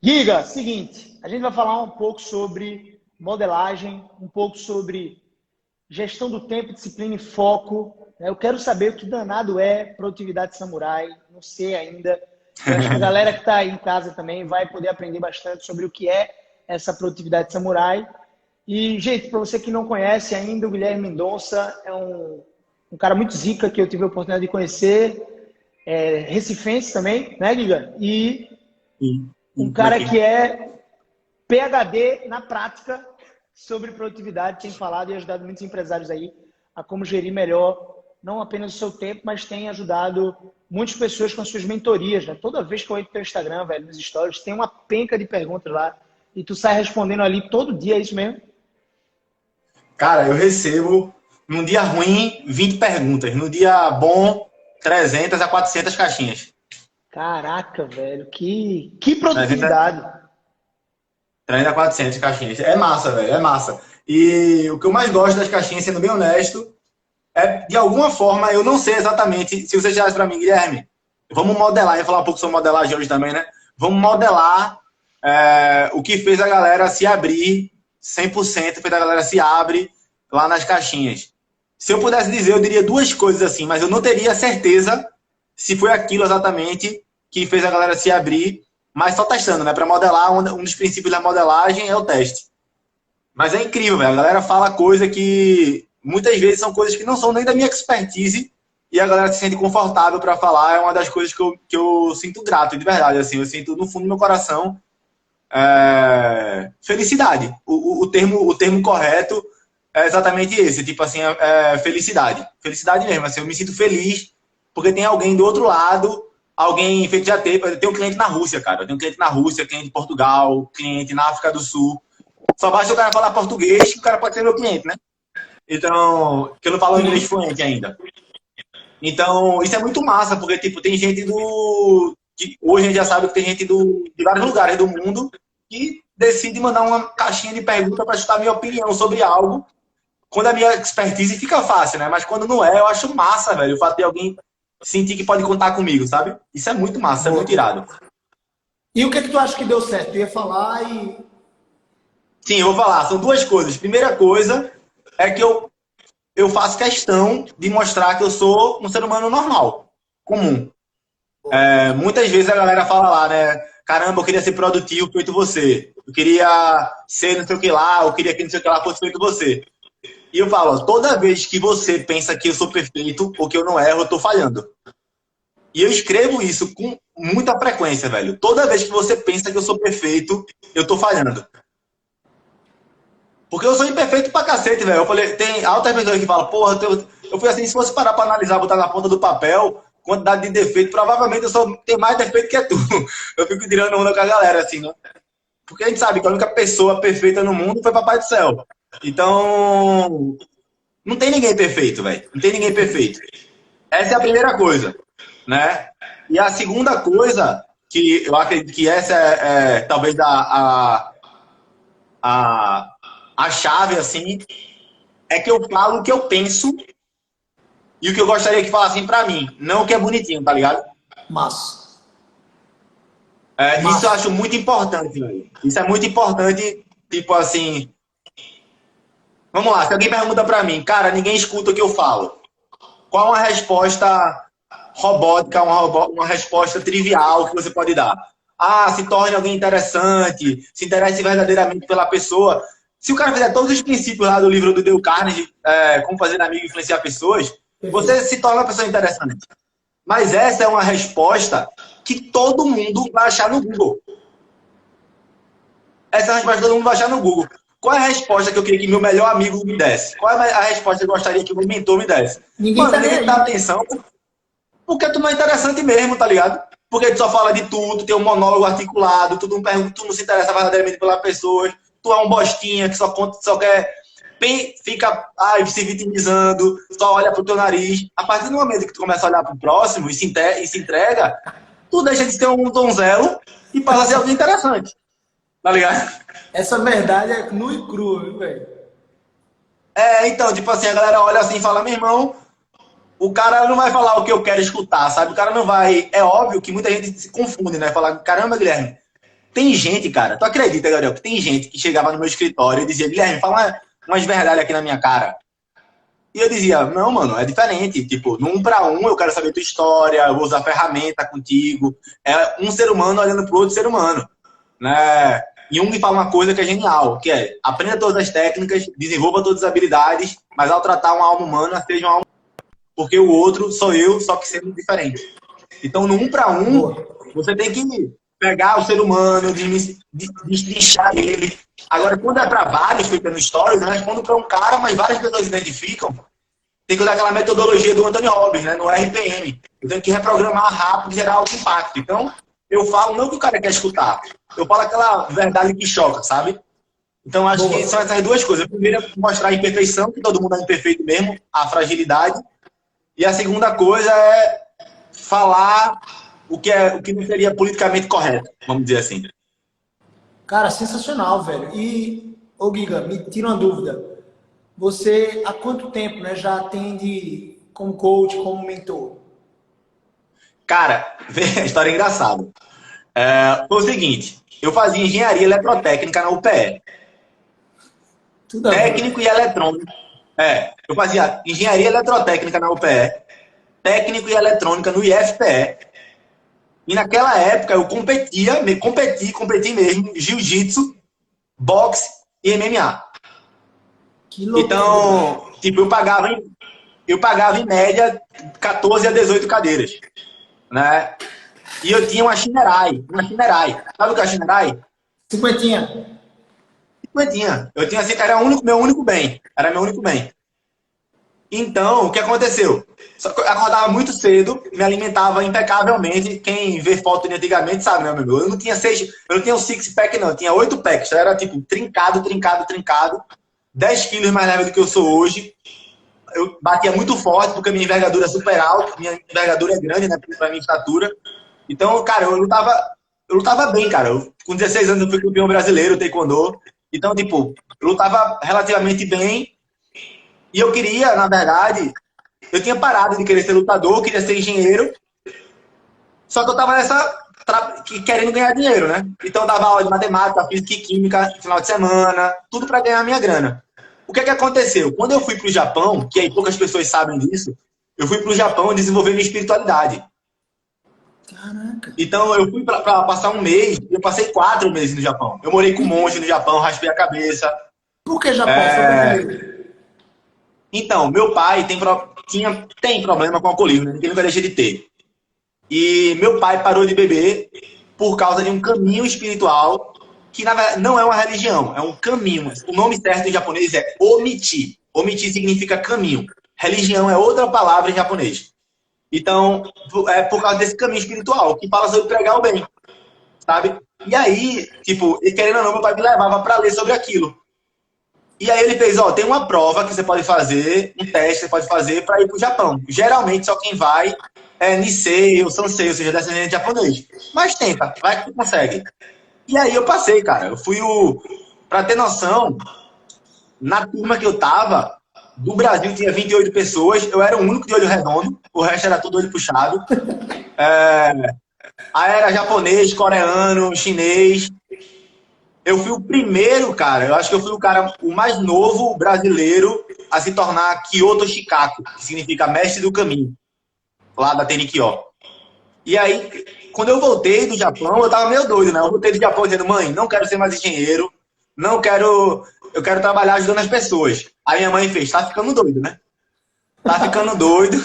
Giga, seguinte, a gente vai falar um pouco sobre modelagem, um pouco sobre gestão do tempo, disciplina e foco. Eu quero saber o que danado é produtividade samurai, não sei ainda. Eu acho que a galera que está aí em casa também vai poder aprender bastante sobre o que é essa produtividade samurai. E, gente, para você que não conhece ainda, o Guilherme Mendonça é um cara muito zica que eu tive a oportunidade de conhecer, recifense também, né, Giga? E Sim, um cara daqui. que é PhD na prática sobre produtividade, tem falado e ajudado muitos empresários aí a como gerir melhor, não apenas o seu tempo, mas tem ajudado muitas pessoas com as suas mentorias, né? Toda vez que eu entro no teu Instagram, velho, nos stories, tem uma penca de perguntas lá e tu sai respondendo ali todo dia, é isso mesmo? Cara, eu recebo, num dia ruim, 20 perguntas. No dia bom, 300 a 400 caixinhas. Caraca, velho, que 300, produtividade. 300 a 400 caixinhas. É massa, velho, é massa. E o que eu mais gosto das caixinhas, sendo bem honesto, é, de alguma forma, eu não sei exatamente, se você chegasse para mim, Guilherme, vamos modelar, eu ia falar um pouco sobre modelagem hoje também, né? Vamos modelar o que fez a galera se abrir 100%, fez a galera se abre lá nas caixinhas. Se eu pudesse dizer, eu diria duas coisas assim, mas eu não teria certeza se foi aquilo exatamente que fez a galera se abrir, mas só testando, né? Para modelar, um dos princípios da modelagem é o teste. Mas é incrível, velho. A galera fala coisa que muitas vezes são coisas que não são nem da minha expertise e a galera se sente confortável para falar. É uma das coisas que eu sinto grato, de verdade. Assim, eu sinto no fundo do meu coração felicidade. O termo correto é exatamente esse, tipo assim, felicidade. Felicidade mesmo, assim, eu me sinto feliz porque tem alguém do outro lado, alguém feito já teve. Eu tenho um cliente na Rússia, cara. Eu tenho um cliente na Rússia, cliente em Portugal, cliente na África do Sul. Só basta o cara falar português que o cara pode ser meu cliente, né? Então, que eu não falo inglês fluente ainda. Então, isso é muito massa, porque, tipo, tem gente hoje a gente já sabe que tem gente de vários lugares do mundo que decide mandar uma caixinha de pergunta para escutar a minha opinião sobre algo, quando a minha expertise fica fácil, né? Mas quando não é, eu acho massa, velho, o fato de alguém sentir que pode contar comigo, sabe? Isso é muito massa, isso é muito Boa. irado. E o que é que tu acha que deu certo? Tu ia falar e... Sim, eu vou falar, são duas coisas. Primeira coisa é que eu faço questão de mostrar que eu sou um ser humano normal, comum. Muitas vezes a galera fala lá, né? Caramba, eu queria ser produtivo feito você. Eu queria ser não sei o que lá, eu queria que não sei o que lá fosse feito você. E eu falo, ó, toda vez que você pensa que eu sou perfeito ou que eu não erro, eu tô falhando. E eu escrevo isso com muita frequência, velho. Toda vez que você pensa que eu sou perfeito, eu tô falhando. Porque eu sou imperfeito pra cacete, velho. Eu falei, tem altas pessoas que falam, porra, eu fui assim, se fosse parar pra analisar, botar na ponta do papel, quantidade de defeito, provavelmente eu só tenho mais defeito que é tu. Eu fico tirando onda com a galera, assim, né? Porque a gente sabe que a única pessoa perfeita no mundo foi Papai do Céu. Então, não tem ninguém perfeito, velho. Não tem ninguém perfeito. Essa é a primeira coisa, né? E a segunda coisa, que eu acredito que essa é talvez a, a chave, assim, é que eu falo o que eu penso e o que eu gostaria que falassem pra mim, não o que é bonitinho, tá ligado? Massa. Isso eu Massa. acho muito importante, velho. Isso é muito importante, tipo assim, vamos lá, se alguém pergunta pra mim, cara, ninguém escuta o que eu falo. Qual uma resposta robótica, uma resposta trivial que você pode dar? Ah, se torne alguém interessante, se interesse verdadeiramente pela pessoa. Se o cara fizer todos os princípios lá do livro do Dale Carnegie, Como Fazer Amigo e Influenciar Pessoas, você Perfeito. se torna uma pessoa interessante. Mas essa é uma resposta que todo mundo vai achar no Google. Essa é a resposta que todo mundo vai achar no Google. Qual é a resposta que eu queria que meu melhor amigo me desse? Qual é a resposta que eu gostaria que meu mentor me desse? Ninguém tá Mano, nem ninguém dá aí. atenção porque tu não é interessante mesmo, tá ligado? Porque tu só fala de tudo, tu tem um monólogo articulado, tu não pergunta, tu não se interessa verdadeiramente pelas pessoas, tu é um bostinha que só quer, fica se vitimizando, só olha pro teu nariz. A partir do momento que tu começa a olhar pro próximo e se entrega, tu deixa de ser um donzelo e passa a ser alguém interessante, tá ligado? Essa verdade é nua e crua, viu, velho? Então, tipo assim, a galera olha assim e fala, meu irmão, o cara não vai falar o que eu quero escutar, sabe? O cara não vai. É óbvio que muita gente se confunde, né? Falar, caramba, Guilherme, Tem gente, cara, tu acredita, Gabriel, que tem gente que chegava no meu escritório e dizia, Guilherme, fala umas verdades aqui na minha cara. E eu dizia, não, mano, é diferente. Tipo, no 1 para 1, eu quero saber tua história, eu vou usar ferramenta contigo. É um ser humano olhando pro outro ser humano, né? Jung fala uma coisa que é genial, que é, aprenda todas as técnicas, desenvolva todas as habilidades, mas ao tratar uma alma humana, seja uma alma humana, porque o outro sou eu, só que sendo diferente. Então, no 1 para 1, você tem que pegar o ser humano, deslixar ele. Agora, quando é para vários, fica no stories, eu respondo para um cara, mas várias pessoas identificam. Tem que usar aquela metodologia do Anthony Robbins, né, no RPM. Eu tenho que reprogramar rápido e gerar alto impacto. Então, eu falo não que o cara quer escutar. Eu falo aquela verdade que choca, sabe? Então, acho que são essas duas coisas. A primeira é mostrar a imperfeição, que todo mundo é imperfeito mesmo, a fragilidade. E a segunda coisa é falar o que não seria politicamente correto, vamos dizer assim. Cara, sensacional, velho. E, ô Giga, me tira uma dúvida. Você, há quanto tempo, né, já atende como coach, como mentor? Cara, a história é engraçada. Foi o seguinte, eu fazia engenharia eletrotécnica na UPE. Técnico e eletrônico. Eu fazia engenharia eletrotécnica na UPE, técnico e eletrônica no IFPE. E naquela época eu competi mesmo, jiu-jitsu, boxe e MMA. Que loucura. Então, tipo, eu pagava em média 14 a 18 cadeiras, né? E eu tinha uma Shinerai. Sabe o que é a Shinerai? Cinquentinha. Eu tinha assim, era meu único bem. Era meu único bem. Então, o que aconteceu? Eu acordava muito cedo, me alimentava impecavelmente. Quem vê foto de antigamente sabe, né, meu amigo? Eu não tinha um six-pack, não. Eu tinha 8 packs. Então, era tipo trincado. 10 quilos mais leve do que eu sou hoje. Eu batia muito forte, porque minha envergadura é super alta. Minha envergadura é grande, né, pra minha estatura. Então, cara, eu lutava bem, cara. Com 16 anos eu fui campeão brasileiro, taekwondo. Então, tipo, eu lutava relativamente bem. E eu queria, na verdade, eu tinha parado de querer ser lutador, queria ser engenheiro. Só que eu tava querendo ganhar dinheiro, né? Então eu dava aula de matemática, física e química no final de semana, tudo para ganhar a minha grana. O que aconteceu? Quando eu fui pro Japão, que aí poucas pessoas sabem disso, eu fui pro Japão desenvolver minha espiritualidade. Caraca. Então eu fui para passar um mês, eu passei 4 meses no Japão. Eu morei com um monge no Japão, raspei a cabeça. Por que Japão? Então, meu pai tem problema com alcoolismo, né? Que nunca deixa de ter. E meu pai parou de beber por causa de um caminho espiritual que, na verdade, não é uma religião, é um caminho. O nome certo em japonês é Omichi. Omichi significa caminho. Religião é outra palavra em japonês. Então, é por causa desse caminho espiritual, que fala sobre pregar o bem, sabe? E aí, tipo, querendo ou não, meu pai me levava para ler sobre aquilo. E aí ele fez, tem uma prova que você pode fazer, um teste que você pode fazer para ir pro Japão. Geralmente, só quem vai é Nisei ou Sansei, ou seja, descendente japonês. Mas tenta, vai que tu consegue. E aí eu passei, cara. Eu fui pra ter noção, na turma que eu tava, do Brasil tinha 28 pessoas, eu era o único de olho redondo, o resto era tudo olho puxado. Aí era japonês, coreano, chinês. Eu fui o primeiro, cara, eu acho que eu fui o mais novo brasileiro a se tornar Kyoto Shikaku, que significa mestre do caminho, lá da Tenikyo. E aí, quando eu voltei do Japão, eu tava meio doido, né? Eu voltei do Japão dizendo, mãe, não quero ser mais engenheiro, eu quero trabalhar ajudando as pessoas. Aí minha mãe fez, tá ficando doido, né? Tá ficando doido.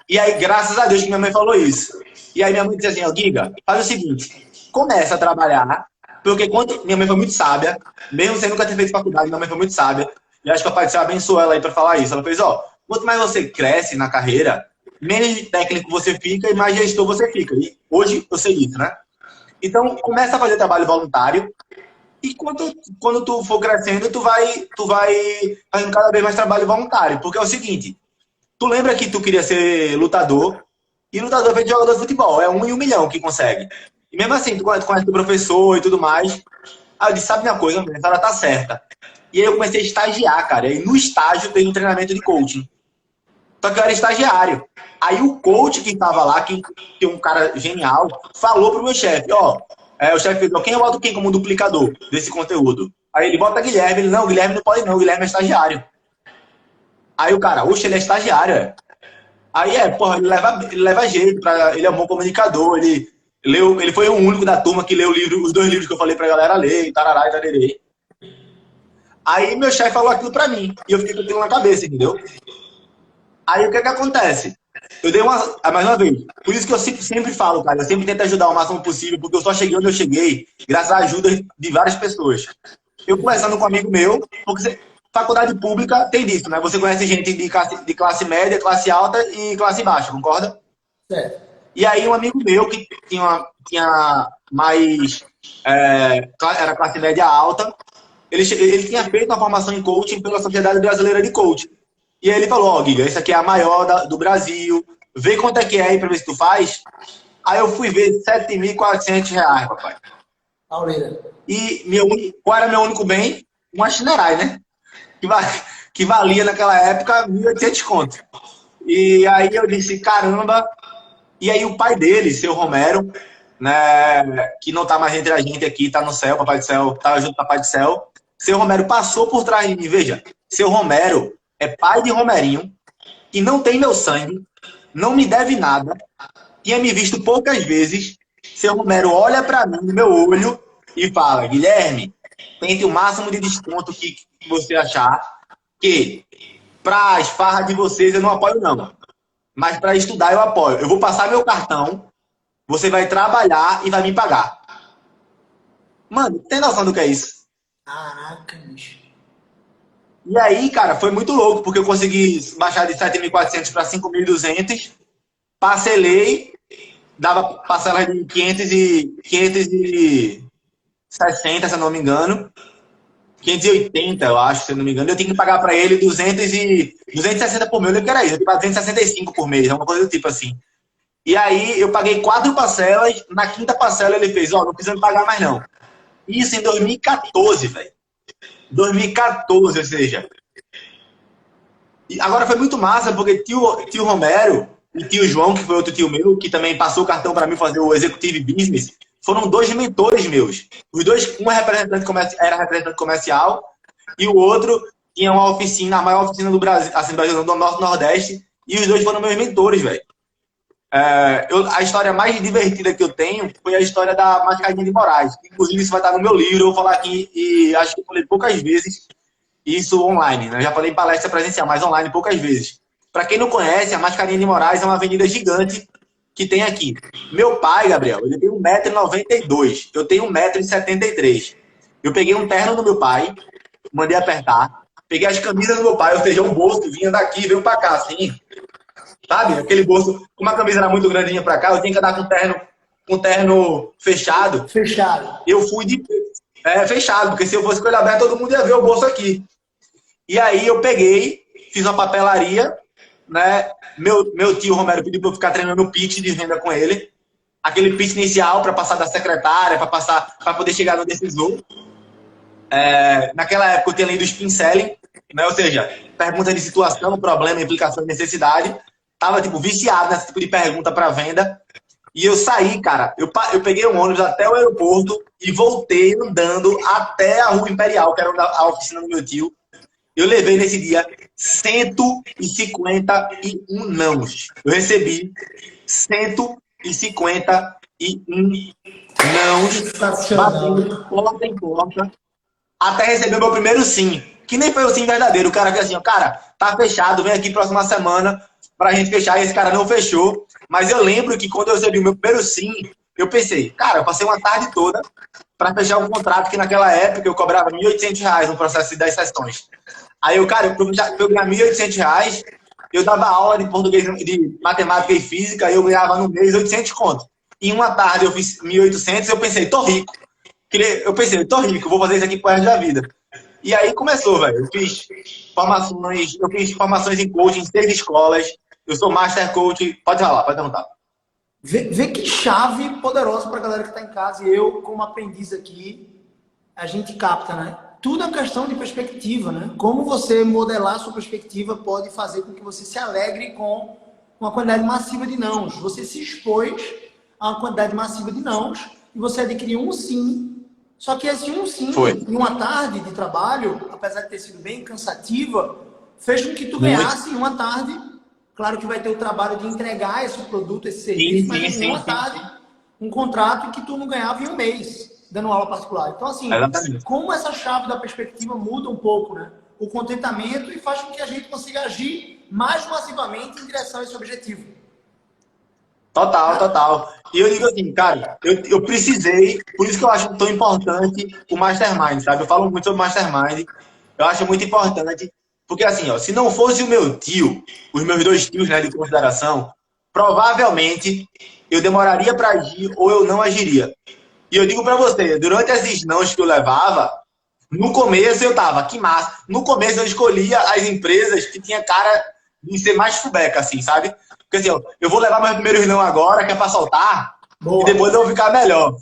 E aí, graças a Deus que minha mãe falou isso. E aí minha mãe disse assim, Giga, faz o seguinte, começa a trabalhar, porque quando minha mãe foi muito sábia, mesmo sem nunca ter feito faculdade, minha mãe foi muito sábia, e acho que o Pai do Céu abençoou ela aí pra falar isso. Ela fez, quanto mais você cresce na carreira, menos técnico você fica e mais gestor você fica. E hoje eu sei isso, né? Então, começa a fazer trabalho voluntário e quando tu for crescendo, tu vai fazendo cada vez mais trabalho voluntário. Porque é o seguinte, tu lembra que tu queria ser lutador e lutador vem de jogador de futebol. É 1 em 1 milhão que consegue. E mesmo assim, tu conhece o professor e tudo mais. Aí eu disse, sabe uma coisa, a senhora tá certa. E aí eu comecei a estagiar, cara. E no estágio tem um treinamento de coaching. Só que eu era estagiário. Aí o coach que estava lá, que é um cara genial, falou pro meu chefe, ó, o chefe fez, quem eu boto quem como duplicador desse conteúdo? Aí ele bota Guilherme, ele, não, Guilherme não pode não, Guilherme é estagiário. Aí o cara, oxe, ele é estagiário, é. Aí porra, ele leva jeito, ele é um bom comunicador, ele foi o único da turma que leu os 2 livros que eu falei pra galera ler, e tarará e tararei. Aí meu chefe falou aquilo pra mim, e eu fiquei com aquilo na cabeça, entendeu? Aí o que acontece? Eu dei mais uma vez, por isso que eu sempre falo, cara, eu sempre tento ajudar o máximo possível, porque eu só cheguei onde eu cheguei, graças à ajuda de várias pessoas. Eu conversando com um amigo meu, porque faculdade pública tem disso, né? Você conhece gente de classe média, classe alta e classe baixa, concorda? Certo. E aí um amigo meu que tinha mais... era classe média alta, ele tinha feito uma formação em coaching pela Sociedade Brasileira de Coaching. E aí ele falou, ó, Giga, essa aqui é a maior do Brasil, vê quanto é que é aí pra ver se tu faz. Aí eu fui ver R$7.400, papai. Aureira. E qual era meu único bem? Uma Shinerai, né? Que valia naquela época 1.800 conto. E aí eu disse, caramba. E aí o pai dele, seu Romero, né, que não tá mais entre a gente aqui, tá no céu, papai do céu, tá junto com o papai do céu. Seu Romero passou por trás de mim, veja. Seu Romero é pai de Romerinho, que não tem meu sangue, não me deve nada, tinha me visto poucas vezes. Seu Romero olha pra mim no meu olho e fala, Guilherme, tente o máximo de desconto que você achar, que pra as farras de vocês eu não apoio não, mas pra estudar eu apoio. Eu vou passar meu cartão, você vai trabalhar e vai me pagar. Mano, tem noção do que é isso? Caraca, bicho. E aí, cara, foi muito louco, porque eu consegui baixar de 7.400 para 5.200, parcelei, dava parcela de 560, se eu não me engano, 580, eu acho, se eu não me engano. Eu tinha que pagar para ele 260 por mês, eu lembro que era isso, eu tinha que pagar 265 por mês, uma coisa do tipo assim. E aí eu paguei 4 parcelas, na quinta parcela ele fez, ó, não precisa me pagar mais não. Isso em 2014, velho. 2014, ou seja. E agora foi muito massa, porque tio Romero e tio João, que foi outro tio meu, que também passou o cartão para mim fazer o Executive Business, foram 2 mentores meus. Os dois, um era representante comercial e o outro tinha uma oficina, a maior oficina do Brasil, assim, do Norte e Nordeste, e os dois foram meus mentores, velho. A história mais divertida que eu tenho foi a história da Mascarinha de Moraes. Inclusive, isso vai estar no meu livro, eu vou falar aqui, e acho que eu falei poucas vezes isso online, né? Eu já falei em palestra presencial, mas online poucas vezes. Para quem não conhece, a Mascarinha de Moraes é uma avenida gigante que tem aqui. Meu pai, Gabriel, ele tem 1,92 m, eu tenho 1,73 m. Eu peguei um terno do meu pai, mandei apertar, peguei as camisas do meu pai, ou seja, um bolso que vinha daqui, veio para cá, assim, sabe? Aquele bolso, como a camisa era muito grandinha para cá, eu tinha que andar com terno fechado. Fechado. Eu fui de fechado, porque se eu fosse com ele aberto, todo mundo ia ver o bolso aqui. E aí eu peguei, fiz uma papelaria, né? Meu tio Romero pediu para eu ficar treinando o pitch de venda com ele. Aquele pitch inicial para passar da secretária, para poder chegar no decisor. Naquela época eu tinha lido o Spin Selling, né? Ou seja, pergunta de situação, problema, implicação e necessidade. Tava tipo viciado nesse tipo de pergunta para venda. E eu saí, cara, eu peguei um ônibus até o aeroporto e voltei andando até a Rua Imperial, que era a oficina do meu tio. Eu levei nesse dia 151 nãos. Eu recebi 151 nãos, batendo de porta em porta, até receber o meu primeiro sim. Que nem foi o sim verdadeiro. O cara que assim, cara, tá fechado, vem aqui próxima semana pra gente fechar. E esse cara não fechou. Mas eu lembro que quando eu recebi o meu primeiro sim, eu pensei, cara, eu passei uma tarde toda para fechar um contrato que naquela época eu cobrava R$1.800 no processo de 10 sessões. Aí eu, cara, eu ganhava R$1.800, eu dava aula de português, de matemática e física, e eu ganhava no mês 800 conto. Em uma tarde eu fiz 1.800, eu pensei, tô rico. Eu pensei, tô rico, vou fazer isso aqui pro resto da vida. E aí começou, velho. Eu fiz formações em coaching em 6 escolas. Eu sou Master Coach. Pode falar, pode perguntar. Vê que chave poderosa para a galera que está em casa. E eu, como aprendiz aqui, a gente capta, né? tudo é questão de perspectiva, né? Como você modelar a sua perspectiva pode fazer com que você se alegre com uma quantidade massiva de nãos. Você se expôs a uma quantidade massiva de nãos e você adquiriu um sim. Só que esse um sim, em uma tarde de trabalho, apesar de ter sido bem cansativa, fez com que tu ganhasse em uma tarde. Claro que vai ter o trabalho de entregar esse produto, esse serviço, mas em uma tarde, um contrato que tu não ganhava em um mês, dando aula particular. Então, assim, como essa chave da perspectiva muda um pouco, né? O contentamento e faz com que a gente consiga agir mais massivamente em direção a esse objetivo. Total, total. E eu digo assim, cara, eu precisei, por isso que eu acho tão importante o Mastermind, sabe? Eu falo muito sobre Mastermind, eu acho muito importante, porque assim, ó, se não fosse o meu tio, os meus dois tios, né, de consideração, provavelmente eu demoraria para agir ou eu não agiria. E eu digo para você, durante esses nãos que eu levava, no começo eu tava, que massa. No começo eu escolhia as empresas que tinha cara de ser mais fubeca, assim, sabe? Porque assim, ó, eu vou levar meus primeiros não agora, que é pra soltar, e depois eu vou ficar melhor.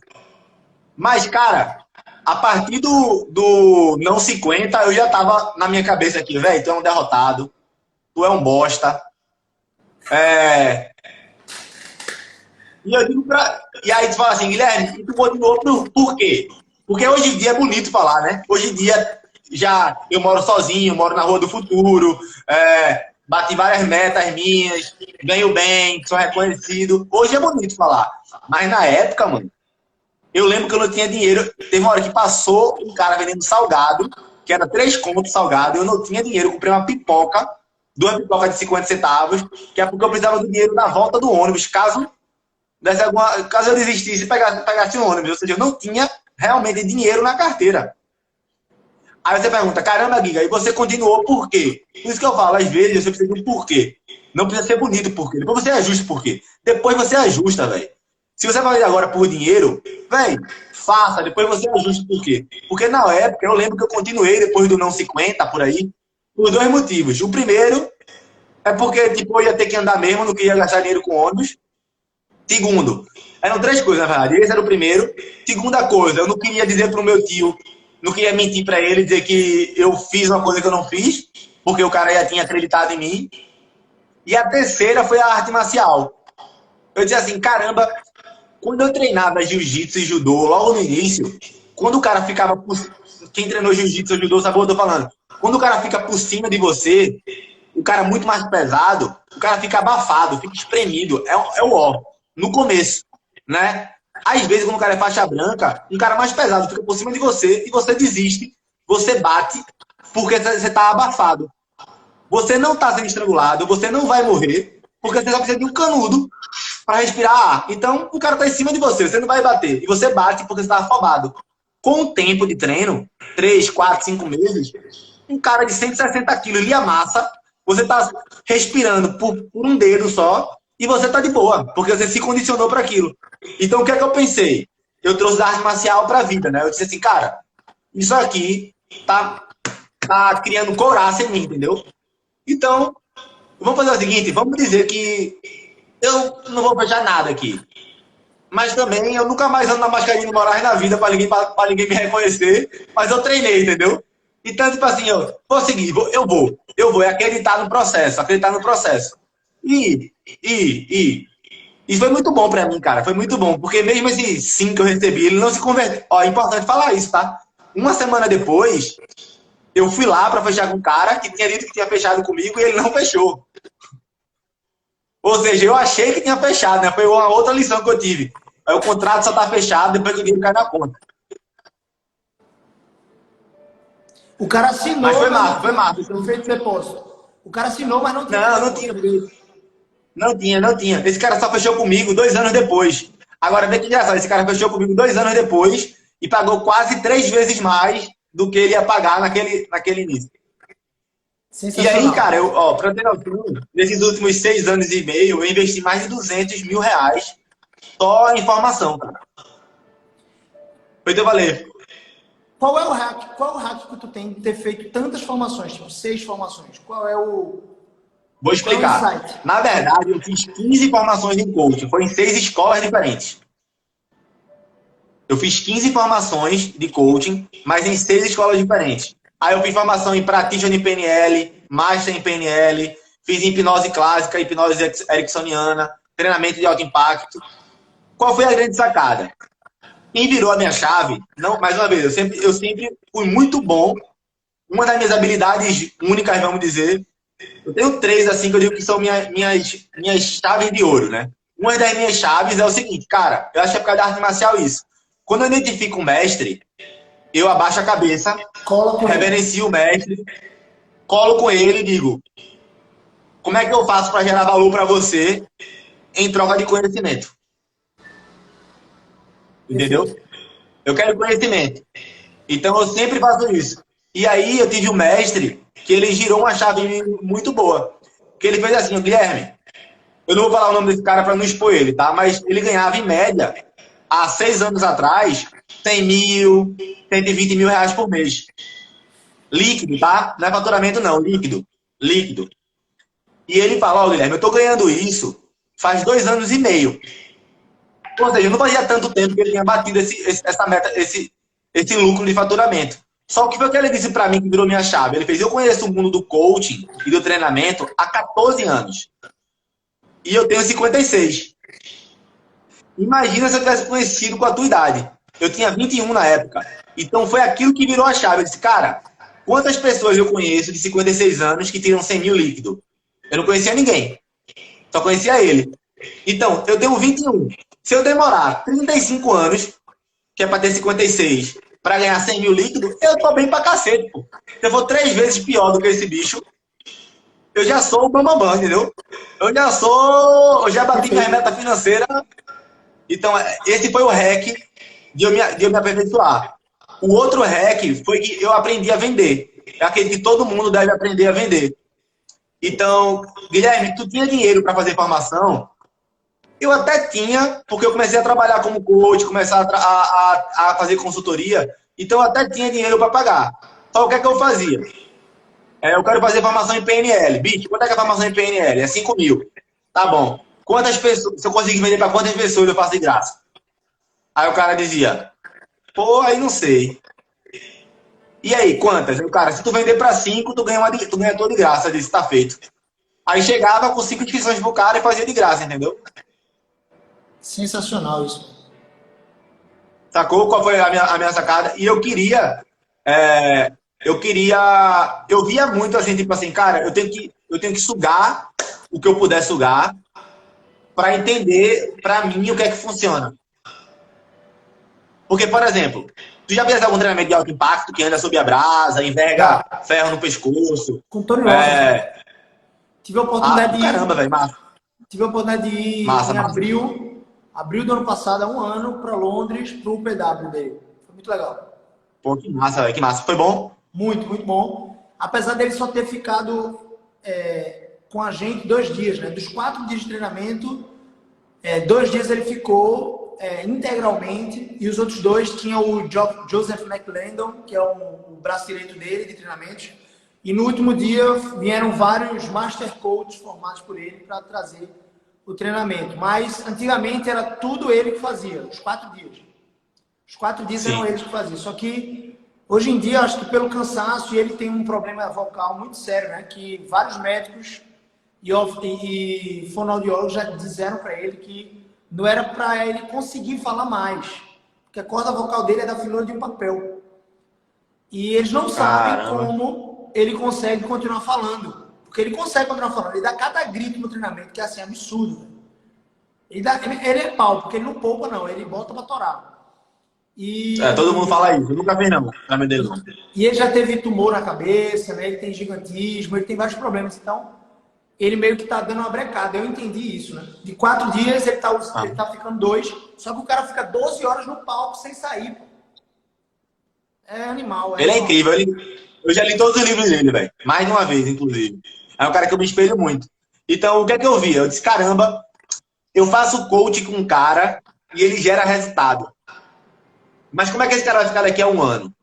Mas, cara, a partir do não 50, eu já tava na minha cabeça aqui, velho, tu é um derrotado, tu é um bosta. E eu digo E aí tu fala assim, Guilherme, tu continuou por quê? Porque hoje em dia é bonito falar, né? Hoje em dia já eu moro sozinho, moro na Rua do Futuro, bati várias metas minhas, ganho bem, sou reconhecido. Hoje é bonito falar. Mas na época, mano, eu lembro que eu não tinha dinheiro. Teve uma hora que passou um cara vendendo salgado, que era 3 contos salgado, eu não tinha dinheiro, eu comprei uma pipoca, 2 pipocas de 50 centavos, que é porque eu precisava do dinheiro na volta do ônibus, caso eu desistisse e pegasse um ônibus. Ou seja, eu não tinha realmente dinheiro na carteira. Aí você pergunta, caramba, Giga, e você continuou por quê? Por isso que eu falo, às vezes você precisa de um porquê. Não precisa ser bonito porquê. Depois você ajusta o porquê. Depois você ajusta, velho. Se você vai agora por dinheiro, velho, faça, depois você ajusta o porquê. Porque na época, eu lembro que eu continuei depois do não 50, por aí, por 2 motivos. O primeiro é porque, tipo, eu ia ter que andar mesmo, não queria gastar dinheiro com ônibus. Segundo, eram 3 coisas, na verdade. Esse era o primeiro. Segunda coisa, eu não queria dizer pro meu tio, não queria mentir para ele, dizer que eu fiz uma coisa que eu não fiz, porque o cara já tinha acreditado em mim. E a terceira foi a arte marcial. Eu dizia assim, caramba, quando eu treinava jiu-jitsu e judô, logo no início, quando o cara ficava por... Quem treinou jiu-jitsu ou judô sabe o que eu tô falando. Quando o cara fica por cima de você, o cara muito mais pesado, o cara fica abafado, fica espremido. É o ó, no começo, né? Às vezes, quando o cara é faixa branca, um cara mais pesado fica por cima de você e você desiste, você bate porque você tá abafado. Você não tá sendo estrangulado, você não vai morrer, porque você só precisa de um canudo para respirar ar. Então, o cara tá em cima de você, você não vai bater. E você bate porque você tá afobado. Com o tempo de treino, 3, 4, 5 meses, um cara de 160 quilos lhe amassa, você tá respirando por um dedo só, e você tá de boa, porque você se condicionou para aquilo. Então, o que é que eu pensei? Eu trouxe a arte marcial para a vida, né? Eu disse assim, cara, isso aqui tá criando couraça em mim, entendeu? Então, vamos fazer o seguinte, vamos dizer que eu não vou fechar nada aqui. Mas também eu nunca mais ando na mascarinha do Moraes na vida para ninguém me reconhecer, mas eu treinei, entendeu? Então, tipo assim, eu vou seguir, eu vou, é acreditar no processo, acreditar no processo. E foi muito bom pra mim, cara. Foi muito bom. Porque mesmo esse sim que eu recebi, ele não se converteu. Ó, é importante falar isso, tá? Uma semana depois, eu fui lá pra fechar com um cara que tinha dito que tinha fechado comigo e ele não fechou. Ou seja, eu achei que tinha fechado, né? Foi uma outra lição que eu tive. Aí o contrato só tá fechado depois que o dinheiro cai na conta. O cara assinou, mas foi massa. Não fez depósito. O cara assinou, mas não tinha. Não tinha. Não tinha. Esse cara só fechou comigo 2 anos depois. Agora, vê que engraçado. Esse cara fechou comigo 2 anos depois e pagou quase 3 vezes mais do que ele ia pagar naquele início. E aí, cara, pra ter noção, nesses últimos 6 anos e meio, eu investi mais de 200 mil reais só em formação, cara. Foi de valer. Qual é o hack que tu tem de ter feito tantas formações, tipo 6 formações? Qual é o... Vou explicar. Na verdade, eu fiz 15 formações em coaching. Foi em 6 escolas diferentes. Eu fiz 15 formações de coaching, mas em 6 escolas diferentes. Aí eu fiz formação em Practitioner em PNL, Master em PNL, fiz hipnose clássica, hipnose ericksoniana, treinamento de alto impacto. Qual foi a grande sacada? Quem virou a minha chave, não, mais uma vez, eu sempre fui muito bom. Uma das minhas habilidades únicas, vamos dizer, eu tenho 3 assim que eu digo que são minhas chaves de ouro, né? Uma das minhas chaves é o seguinte, cara, eu acho que é por causa da arte marcial isso. Quando eu identifico um mestre, eu abaixo a cabeça, reverencio o mestre, colo com ele e digo, como é que eu faço para gerar valor para você em troca de conhecimento? Entendeu? Eu quero conhecimento. Então eu sempre faço isso. E aí eu tive um mestre que ele girou uma chave muito boa. Que ele fez assim, Guilherme, eu não vou falar o nome desse cara para não expor ele, tá? Mas ele ganhava em média, há 6 anos atrás, 100 mil, 120 mil reais por mês. Líquido, tá? Não é faturamento não, líquido. Líquido. E ele fala, ó, Guilherme, eu tô ganhando isso faz 2 anos e meio. Ou seja, eu não fazia tanto tempo que ele tinha batido essa meta, esse lucro de faturamento. Só que foi o que ele disse para mim que virou minha chave. Ele fez, eu conheço o mundo do coaching e do treinamento há 14 anos. E eu tenho 56. Imagina se eu tivesse conhecido com a tua idade. Eu tinha 21 na época. Então foi aquilo que virou a chave. Eu disse, cara, quantas pessoas eu conheço de 56 anos que tiram 100 mil líquido? Eu não conhecia ninguém. Só conhecia ele. Então, eu tenho 21. Se eu demorar 35 anos, que é para ter 56, para ganhar 100 mil líquido, eu tô bem pra cacete, pô. Se eu for 3 vezes pior do que esse bicho, eu já sou o bambambam, entendeu? Eu já bati minha meta financeira. Então, esse foi o hack de eu me aperfeiçoar. O outro hack foi que eu aprendi a vender. Eu acredito que todo mundo deve aprender a vender. Então, Guilherme, tu tinha dinheiro para fazer formação? Eu até tinha, porque eu comecei a trabalhar como coach, começar a fazer consultoria. Então, eu até tinha dinheiro para pagar. Só o que é que eu fazia? Eu quero fazer formação em PNL. Bicho, quanto é que é a formação em PNL? É 5 mil. Tá bom. Quantas pessoas, se eu conseguir vender para quantas pessoas eu faço de graça? Aí o cara dizia, pô, aí não sei. E aí, quantas? Aí o cara, se tu vender para 5, tu ganha toda de graça. Eu disse, tá feito. Aí chegava com 5 inscrições pro cara e fazia de graça, entendeu? Sensacional isso. Sacou qual foi a minha sacada? E eu via muito assim, tipo assim, cara, eu tenho que sugar o que eu puder sugar para entender para mim o que é que funciona. Porque, por exemplo, tu já fez algum treinamento de alto impacto que anda sob a brasa, enverga ferro no pescoço? Com Tony Robbins. Tive a oportunidade de ir. Caramba, velho, massa. Tive a oportunidade de ir em abril do ano passado, há um ano, para Londres, para o PW dele. Foi muito legal. Pô, que massa, velho, que massa. Foi bom? Muito, muito bom. Apesar dele só ter ficado com a gente 2 dias, né? Dos 4 dias de treinamento, 2 dias ele ficou integralmente, e os outros 2 tinham o Joseph McLendon, que é o braço direito dele de treinamentos, e no último dia vieram vários Master Coaches formados por ele para trazer o treinamento. Mas antigamente era tudo ele que fazia, os 4 dias. Os 4 dias eram eles que faziam. Só que hoje em dia, acho que pelo cansaço, e ele tem um problema vocal muito sério, né? Que vários médicos e fonoaudiólogos já disseram para ele que não era para ele conseguir falar mais, porque a corda vocal dele é da finura de um papel. E eles não sabem como ele consegue continuar falando. Porque ele consegue continuar falando. Ele dá cada grito no treinamento, que é assim, absurdo. Ele é pau, porque ele não poupa, não. Ele bota pra torar. Todo mundo fala isso. Eu nunca vi, não. E ele já teve tumor na cabeça, né? Ele tem gigantismo, ele tem vários problemas. Então, ele meio que tá dando uma brecada. Eu entendi isso, né? De 4 dias, ele tá ficando 2. Só que o cara fica 12 horas no palco sem sair, pô. É animal. Ele é incrível. Eu já li todos os livros dele, velho. Mais de uma vez, inclusive. É um cara que eu me espelho muito. Então, o que é que eu vi? Eu disse, caramba, eu faço coach com um cara e ele gera resultado. Mas como é que esse cara vai ficar daqui a 1 ano?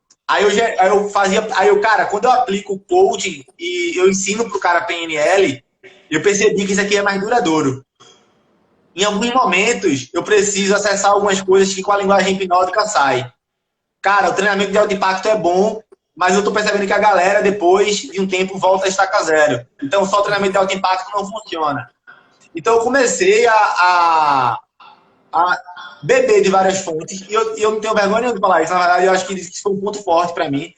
Cara, quando eu aplico o coaching e eu ensino pro cara PNL, eu percebi que isso aqui é mais duradouro. em alguns momentos, eu preciso acessar algumas coisas que com a linguagem hipnótica sai. Cara, o treinamento de alto impacto é bom, mas eu tô percebendo que a galera, depois de um tempo, volta a estaca zero. Então, só o treinamento de alto impacto não funciona. Então, eu comecei a beber de várias fontes, e eu não tenho vergonha nenhuma de falar isso. Na verdade, eu acho que isso foi um ponto forte para mim.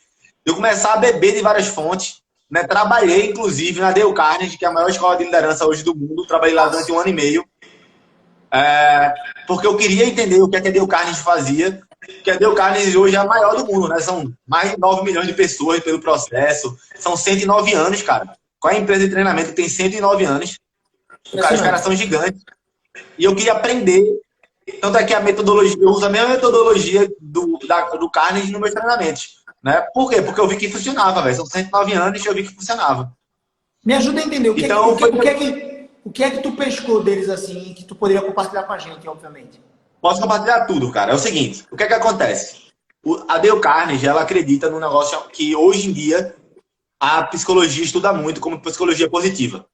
Eu começar a beber de várias fontes, né? Trabalhei, inclusive, na Dale Carnegie, que é a maior escola de liderança hoje do mundo. Trabalhei lá durante 1 ano e meio. Porque eu queria entender o que a Dale Carnegie fazia. Porque a Dale Carnegie hoje é a maior do mundo, né? São mais de 9 milhões de pessoas pelo processo. São 109 anos, cara. Qual é a empresa de treinamento que tem 109 anos? Os caras são gigantes. E eu queria aprender. Tanto é que a metodologia, eu uso a mesma metodologia do Carnegie nos meus treinamentos. Né? Por quê? Porque eu vi que funcionava, velho. São 109 anos e eu vi que funcionava. Me ajuda a entender. O que é que tu pescou deles assim, que tu poderia compartilhar com a gente, obviamente? Posso compartilhar tudo, cara. É o seguinte, o que é que acontece? A Dale Carnegie, ela acredita num negócio que hoje em dia a psicologia estuda muito como psicologia positiva.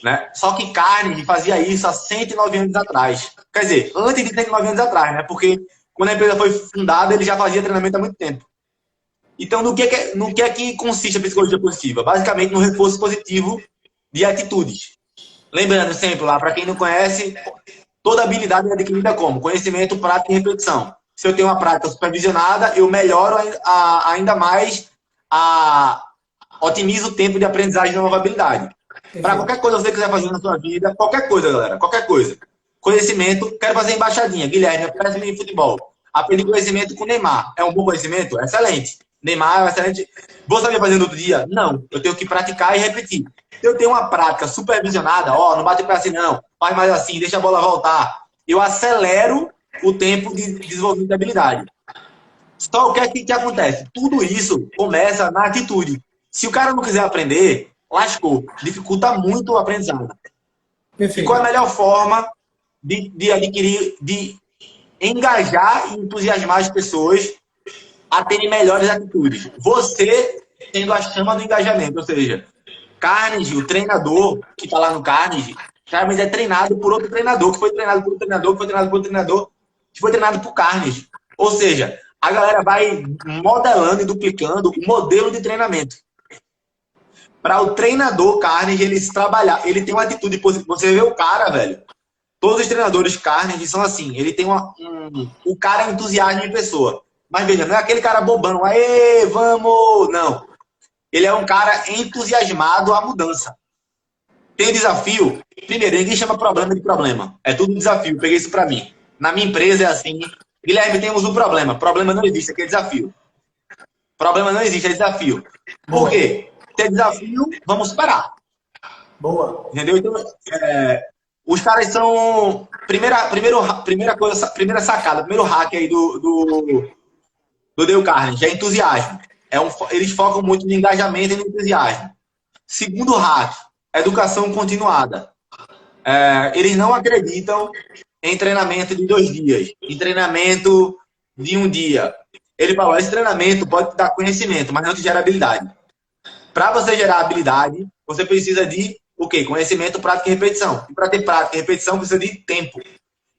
Né? Só que Carnegie fazia isso há 109 anos atrás. Quer dizer, antes de 109 anos atrás, né? Porque quando a empresa foi fundada, ele já fazia treinamento há muito tempo. Então, no que é que consiste a psicologia positiva? Basicamente, no reforço positivo de atitudes. Lembrando sempre lá, para quem não conhece, toda habilidade é adquirida como? Conhecimento, prática e repetição. Se eu tenho uma prática supervisionada, eu melhoro ainda mais, otimizo o tempo de aprendizagem da nova habilidade. Para qualquer coisa que você quiser fazer na sua vida, qualquer coisa, galera, qualquer coisa. Conhecimento, quero fazer embaixadinha. Guilherme, eu quero de futebol. Aprendi conhecimento com o Neymar. É um bom conhecimento? Excelente. Neymar é excelente. Vou saber fazer no outro dia? Não. Eu tenho que praticar e repetir. Se eu tenho uma prática supervisionada, não bate para assim, não. Faz mais assim, deixa a bola voltar. Eu acelero o tempo de desenvolvimento de habilidade. Só o que é que acontece? Tudo isso começa na atitude. Se o cara não quiser aprender, lascou. Dificulta muito o aprendizado. Perfeito. E qual é a melhor forma de adquirir, de engajar e entusiasmar as pessoas a terem melhores atitudes? Você tendo a chama do engajamento. Ou seja, Carnegie, o treinador que está lá no Carnegie, geralmente é treinado por outro treinador, que foi treinado por outro treinador, que foi treinado por outro treinador, que foi treinado por Carnegie. Ou seja, a galera vai modelando e duplicando o modelo de treinamento. Para o treinador Carnegie, ele tem uma atitude positiva. Você vê o cara, velho. Todos os treinadores Carnegie são assim. Ele tem o cara é entusiasmo em pessoa. Mas veja, não é aquele cara bobão. Aê, vamos! Não. Ele é um cara entusiasmado à mudança. Tem desafio? Primeiro, ninguém chama problema de problema. É tudo desafio. Peguei isso para mim. Na minha empresa é assim. Guilherme, temos um problema. Problema não existe, aqui é desafio. Problema não existe, é desafio. Por quê? Ter desafio, vamos superar. Boa. Entendeu? Então, os caras são... Primeira coisa, primeira sacada, primeiro hack aí do Dale Carnegie, é entusiasmo. Eles focam muito no engajamento e no entusiasmo. Segundo hack, educação continuada. Eles não acreditam em treinamento de 2 dias, em treinamento de 1 dia. Ele falou, esse treinamento pode te dar conhecimento, mas não te gera habilidade. Para você gerar habilidade, você precisa de o quê? Conhecimento, prática e repetição. E para ter prática e repetição, precisa de tempo.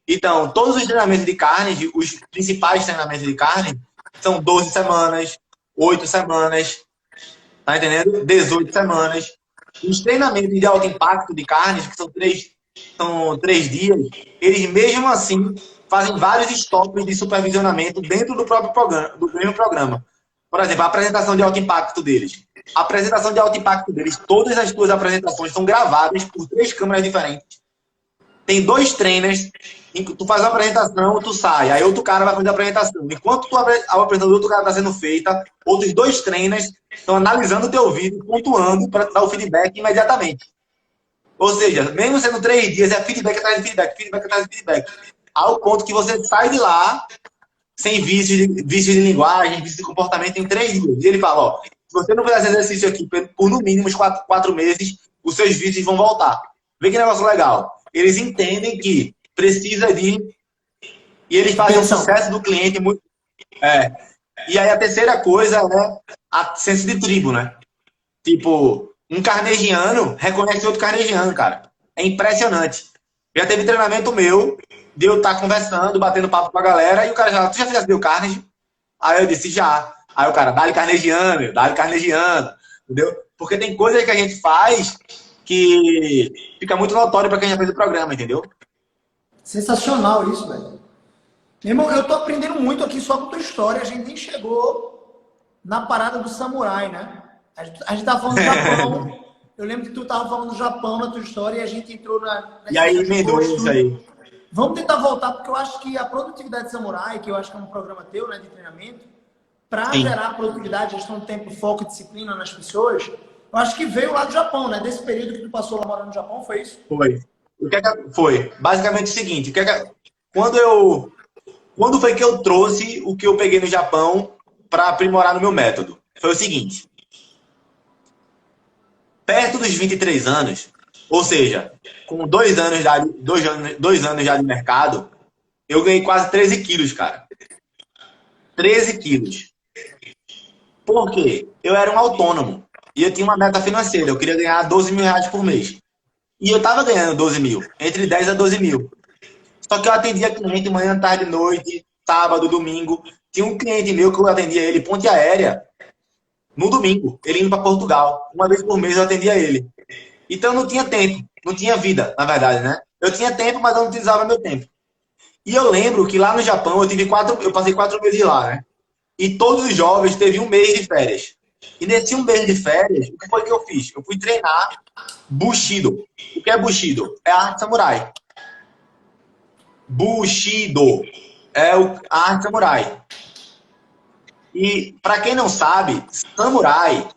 Então, todos os treinamentos de Carnegie, os principais treinamentos de Carnegie, são 12 semanas, 8 semanas, tá entendendo? 18 semanas. Os treinamentos de alto impacto de Carnegie, que são 3 dias, eles mesmo assim fazem vários stops de supervisionamento dentro do próprio programa, do mesmo programa. Por exemplo, a apresentação de alto impacto deles. A apresentação de alto impacto deles, todas as 2 apresentações são gravadas por 3 câmeras diferentes. Tem 2 trainers, tu faz a apresentação, tu sai, aí outro cara vai fazer a apresentação. Enquanto a apresentação do outro cara está sendo feita, outros 2 trainers estão analisando o teu vídeo, pontuando para dar o feedback imediatamente. Ou seja, mesmo sendo 3 dias, é feedback atrás de feedback, feedback atrás de feedback. Ao ponto que você sai de lá sem vícios de linguagem, vícios de comportamento em 3 dias. E ele fala, ó, se você não fizer esse exercício aqui por no mínimo 4 meses, os seus vícios vão voltar. Vê que negócio legal. Eles entendem que precisa de... E eles fazem o sucesso do cliente muito... E aí a terceira coisa é a senso de tribo, né? Tipo, um carnegiano reconhece outro carnegiano, cara. É impressionante. Já teve treinamento meu, de eu estar conversando, batendo papo com a galera, e o cara já, tu já fizesse deu carne? Aí eu disse, já. Aí o cara, dá-lhe carnegiando, dá-lhe carnegiando, entendeu? Porque tem coisas que a gente faz que fica muito notório para quem já fez o programa, entendeu? Sensacional isso, velho. Meu irmão, eu tô aprendendo muito aqui só com tua história. A gente nem chegou na parada do samurai, né? A gente tava falando do Japão. Eu lembro que tu tava falando do Japão na tua história e a gente entrou na E aí, essência de emendou gosto. isso aí. Vamos tentar voltar, porque eu acho que a produtividade samurai, que eu acho que é um programa teu, né, de treinamento, para Sim. gerar produtividade, gestão de tempo, foco e disciplina nas pessoas, eu acho que veio lá do Japão, né? Desse período que tu passou lá morando no Japão, foi isso? Foi. O que é que foi? Basicamente o seguinte, quando foi que eu trouxe o que eu peguei no Japão para aprimorar no meu método? Foi o seguinte, perto dos 23 anos, ou seja, com 2 anos já de mercado, eu ganhei quase 13 quilos, cara. 13 quilos. Por quê? Eu era um autônomo e eu tinha uma meta financeira. Eu queria ganhar 12 mil reais por mês. E eu tava ganhando 12 mil, entre 10 a 12 mil. Só que eu atendia cliente manhã, tarde, noite, sábado, domingo. Tinha um cliente meu que eu atendia ele, ponte aérea, no domingo, ele indo para Portugal. Uma vez por mês eu atendia ele. Então eu não tinha tempo, não tinha vida, na verdade, né? Eu tinha tempo, mas eu não utilizava meu tempo. E eu lembro que lá no Japão eu passei 4 meses lá, né? E todos os jovens teve um mês de férias. E nesse um mês de férias, o que foi que eu fiz? Eu fui treinar Bushido. O que é Bushido? É a arte samurai. Bushido é a arte samurai. E para quem não sabe, samurai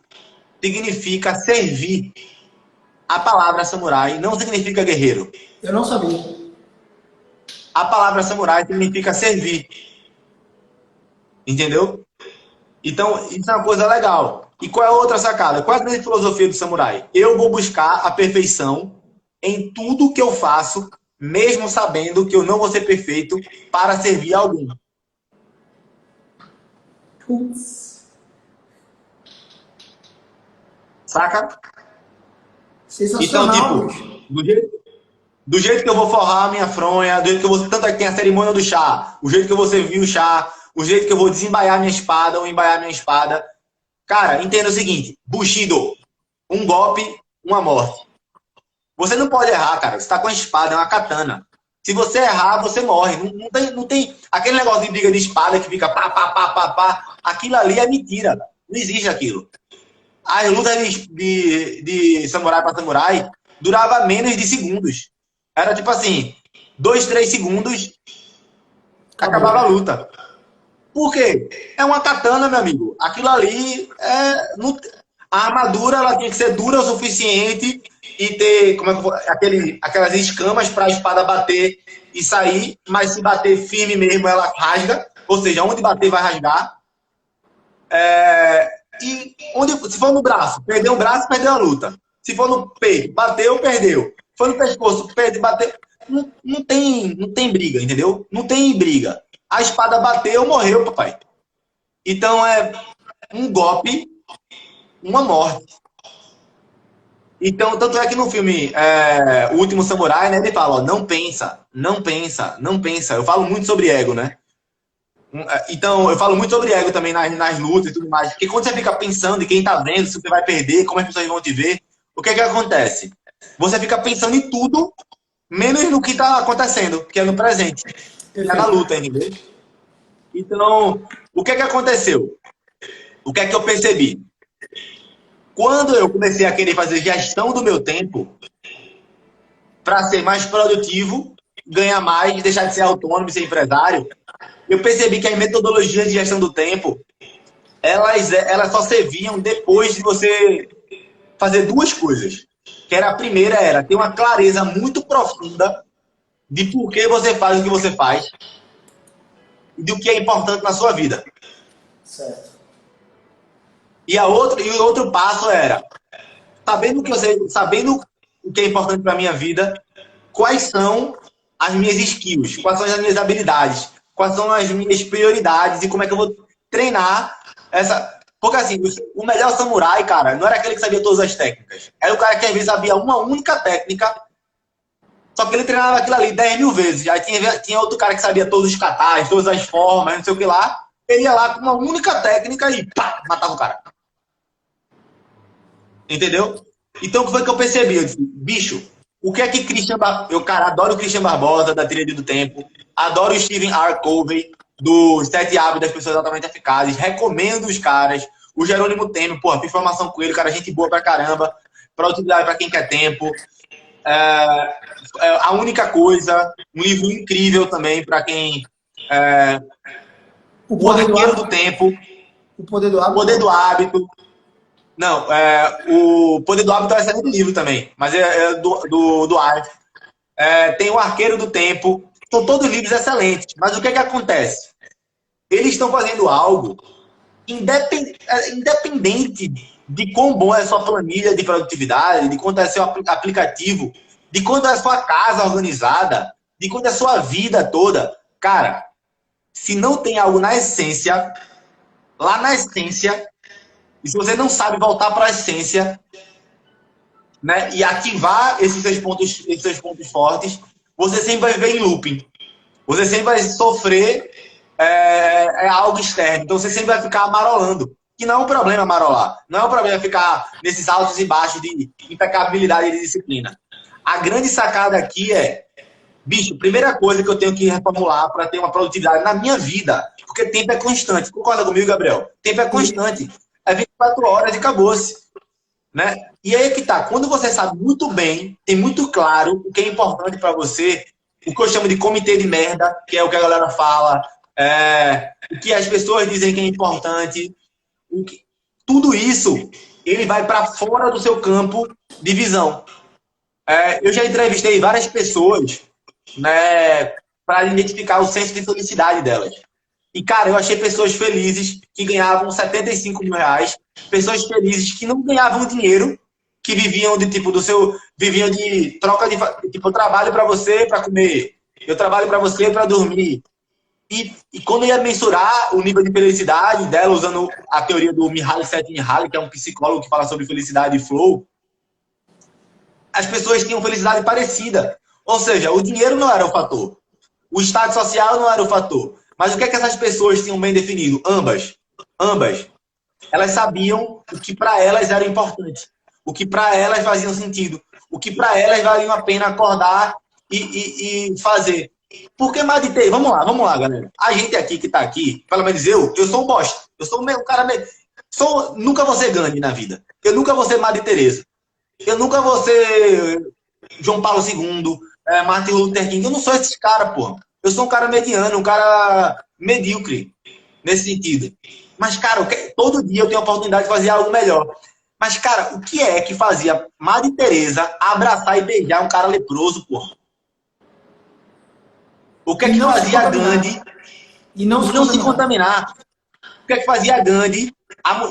significa servir. A palavra samurai não significa guerreiro. Eu não sabia. A palavra samurai significa servir. Entendeu? Então, isso é uma coisa legal. E qual é a outra sacada? Qual é a grande filosofia do samurai? Eu vou buscar a perfeição em tudo que eu faço, mesmo sabendo que eu não vou ser perfeito para servir a alguém. Putz. Saca? Então, Sensacional, tipo, bicho. do jeito que eu vou forrar a minha fronha, do jeito que eu vou. Tanto é que tem a cerimônia do chá, o jeito que eu vou servir o chá, o jeito que eu vou desembaiar minha espada ou embaiar minha espada. Cara, entenda o seguinte: Bushido, um golpe, uma morte. Você não pode errar, cara. Você tá com a espada, é uma katana. Se você errar, você morre. Não tem aquele negócio de briga de espada que fica pá, pá, pá, pá, pá. Aquilo ali é mentira. Não existe aquilo. As lutas de samurai para samurai durava menos de segundos. Era tipo assim, 2, 3 segundos, acabava a luta. Por quê? É uma katana, meu amigo. Aquilo ali é. A armadura ela tem que ser dura o suficiente e ter aquelas escamas para a espada bater e sair, mas se bater firme mesmo, ela rasga. Ou seja, onde bater vai rasgar. E se for no braço, perdeu o braço, perdeu a luta. Se for no peito, bateu, perdeu. Se for no pescoço, bateu. Não tem briga, entendeu? Não tem briga. A espada bateu, morreu, papai. Então é um golpe, uma morte. Então, tanto é que no filme O Último Samurai, né, ele fala, ó, não pensa, não pensa, não pensa. Eu falo muito sobre ego, né? Então, eu falo muito sobre ego também nas lutas e tudo mais. Porque quando você fica pensando em quem tá vendo, se você vai perder, como as pessoas vão te ver, o que é que acontece? Você fica pensando em tudo, menos no que tá acontecendo, que é no presente. Que é na luta, entendeu? Então, o que é que aconteceu? O que é que eu percebi? Quando eu comecei a querer fazer gestão do meu tempo, para ser mais produtivo, ganhar mais, deixar de ser autônomo e ser empresário, eu percebi que as metodologias de gestão do tempo, elas só serviam depois de você fazer duas coisas. Que a primeira era ter uma clareza muito profunda de por que você faz o que você faz e do que é importante na sua vida. Certo. E o outro passo era, sabendo o que é importante para a minha vida, quais são as minhas skills, quais são as minhas habilidades, quais são as minhas prioridades e como é que eu vou treinar essa... Porque assim, o melhor samurai, cara, não era aquele que sabia todas as técnicas. Era o cara que às vezes sabia uma única técnica Só que ele treinava aquilo ali 10 mil vezes. Aí tinha outro cara que sabia todos os katas, todas as formas, não sei o que lá. Ele ia lá com uma única técnica e pá, matava o cara. Entendeu? Então, o que foi que eu percebi? Eu disse, bicho, o que é que Christian Barbosa... Eu, cara, adoro o Christian Barbosa, da Tríade do Tempo. Adoro o Stephen R. Covey, dos 7 Hábitos das Pessoas Altamente Eficazes. Recomendo os caras. O Jerônimo Temer, porra, fiz formação com ele, cara, gente boa pra caramba. Pra utilizar pra quem quer tempo. A Única Coisa, um livro incrível também pra quem... O Arqueiro do Tempo. O Poder do Hábito. O Poder do Hábito. Não, o Poder do Hábito é um excelente livro também, mas é do Arte. Tem o Arqueiro do Tempo. São todos livros excelentes. Mas o que é que acontece? Eles estão fazendo algo independente de quão bom é a sua planilha de produtividade, de quanto é seu aplicativo, de quanto é a sua casa organizada, de quanto é a sua vida toda. Cara, se não tem algo na essência, lá na essência, e se você não sabe voltar para a essência, né, e ativar esses seus pontos fortes, você sempre vai viver em looping. Você sempre vai sofrer algo externo. Então você sempre vai ficar amarolando. Que não é um problema amarolar. Não é um problema ficar nesses altos e baixos de impecabilidade e de disciplina. A grande sacada aqui bicho, primeira coisa que eu tenho que reformular para ter uma produtividade na minha vida, porque tempo é constante. Concorda comigo, Gabriel? Tempo é constante. É 24 horas e acabou-se. Né? E aí que tá. Quando você sabe muito bem, tem muito claro o que é importante para você, o que eu chamo de comitê de merda, que é o que a galera fala, o que as pessoas dizem que é importante, tudo isso, ele vai para fora do seu campo de visão. Eu já entrevistei várias pessoas, né, para identificar o senso de felicidade delas. E, cara, eu achei pessoas felizes que ganhavam 75 mil reais, pessoas felizes que não ganhavam dinheiro, que viviam de viviam de troca de, tipo, eu trabalho para você para comer, eu trabalho para você para dormir. E quando eu ia mensurar o nível de felicidade dela, usando a teoria do Mihaly Csikszentmihalyi, que é um psicólogo que fala sobre felicidade e flow, as pessoas tinham felicidade parecida. Ou seja, o dinheiro não era o fator. O estado social não era o fator. Mas o que é que essas pessoas tinham bem definido? Ambas. Elas sabiam o que para elas era importante. O que para elas fazia sentido. O que para elas valia a pena acordar e fazer. Porque meditei. Vamos lá, galera. A gente aqui que tá aqui, pelo menos eu sou um bosta. Eu sou um cara meio... Nunca vou ser Gandhi na vida. Eu nunca vou ser Madre Teresa. Eu nunca vou ser João Paulo II, Martin Luther King. Eu não sou esses caras, porra. Eu sou um cara mediano, um cara medíocre, nesse sentido. Mas, cara, todo dia eu tenho a oportunidade de fazer algo melhor. Mas, cara, o que é que fazia Madre Teresa abraçar e beijar um cara leproso, porra? O que é que fazia Gandhi e não se contaminar? O que é que fazia Gandhi?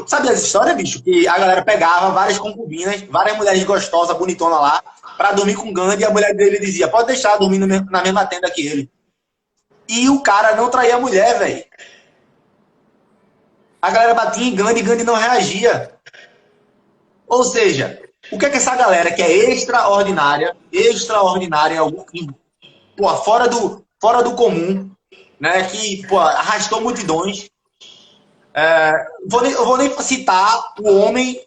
Sabe as histórias, bicho? Que a galera pegava várias concubinas, várias mulheres gostosas, bonitonas lá, pra dormir com Gandhi, e a mulher dele dizia, pode deixar dormindo na mesma tenda que ele. E o cara não traía a mulher, velho. A galera batia em Gandhi e Gandhi não reagia. Ou seja, o que é que essa galera que é extraordinária, pô, fora do comum, né, que pô, arrastou multidões. Eu vou nem citar o homem,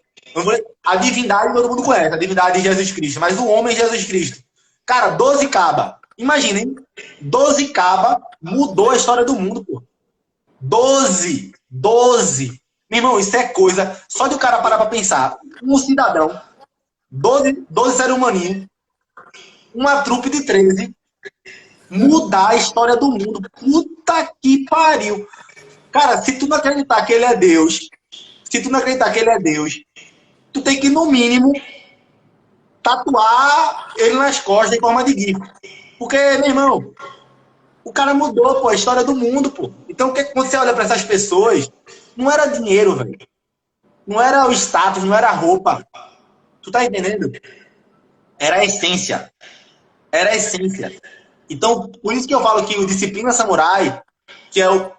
a divindade todo mundo conhece, a divindade de Jesus Cristo, mas o homem Jesus Cristo. Cara, 12 cabas. Imaginem, 12 cabas mudou a história do mundo, pô. 12. Meu irmão, isso é coisa. Só de o cara parar pra pensar. Um cidadão, 12 seres humaninhos, uma trupe de 13, mudar a história do mundo. Puta que pariu. Cara, se tu não acreditar que ele é Deus, tu tem que, no mínimo, tatuar ele nas costas em forma de GIF. Porque, meu irmão, o cara mudou, pô, a história do mundo, pô. Então, quando você olha para essas pessoas, não era dinheiro, velho. Não era o status, não era a roupa. Tu tá entendendo? Era a essência. Então, por isso que eu falo que o Disciplina Samurai, que é o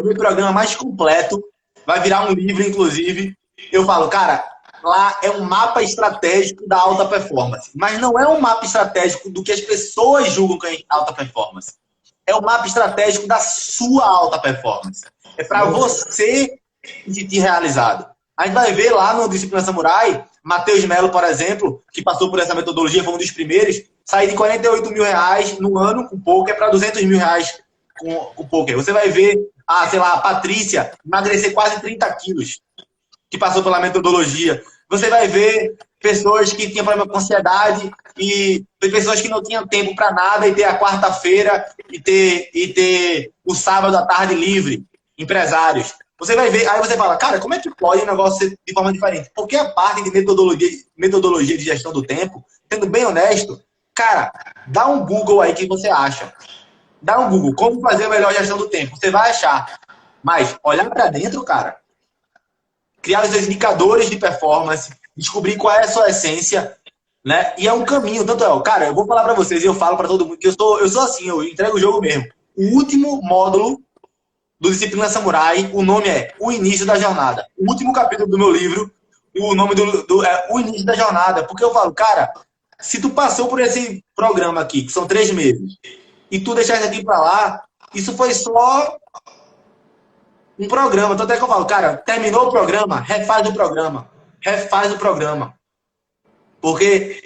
meu programa mais completo, vai virar um livro, inclusive. Eu falo, cara, lá é um mapa estratégico da alta performance. Mas não é um mapa estratégico do que as pessoas julgam que é alta performance. É um mapa estratégico da sua alta performance. É para você se sentir realizado. A gente vai ver lá no Disciplina Samurai, Matheus Melo, por exemplo, que passou por essa metodologia, foi um dos primeiros, sair de 48 mil reais no ano com poker para 200 mil reais com poker. Você vai ver, sei lá, a Patrícia emagrecer quase 30 quilos, que passou pela metodologia. Você vai ver pessoas que tinham problema com ansiedade e pessoas que não tinham tempo para nada e ter a quarta-feira e ter o sábado à tarde livre, empresários. Você vai ver, aí você fala, cara, como é que pode um negócio ser de forma diferente? Porque a parte de metodologia de gestão do tempo, sendo bem honesto, cara, dá um Google aí que você acha. Dá um Google, como fazer a melhor gestão do tempo. Você vai achar. Mas olhar para dentro, cara, criar os seus indicadores de performance, descobrir qual é a sua essência, né? E é um caminho, tanto é, cara, eu vou falar para vocês e eu falo para todo mundo que eu sou assim, eu entrego o jogo mesmo. O último módulo do Disciplina Samurai, o nome é O Início da Jornada. O último capítulo do meu livro, o nome é O Início da Jornada, porque eu falo, cara, se tu passou por esse programa aqui, que são 3 meses, e tu deixar isso aqui para lá, isso foi só um programa. Tanto é que eu falo, cara, terminou o programa, refaz o programa. Refaz o programa. Porque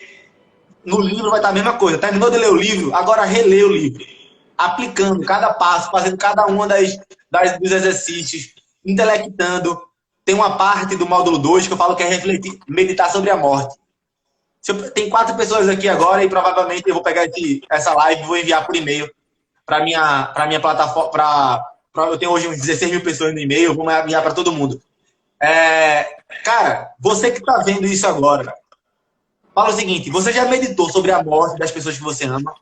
no livro vai estar a mesma coisa. Terminou de ler o livro, agora relê o livro. Aplicando cada passo, fazendo cada uma dos exercícios, intelectando. Tem uma parte do módulo 2 que eu falo que é refletir, meditar sobre a morte. Tem 4 pessoas aqui agora e provavelmente eu vou pegar essa live e vou enviar por e-mail para minha plataforma, eu tenho hoje uns 16 mil pessoas no e-mail, vou enviar para todo mundo. Cara, você que está vendo isso agora, fala o seguinte, você já meditou sobre a morte das pessoas que você ama?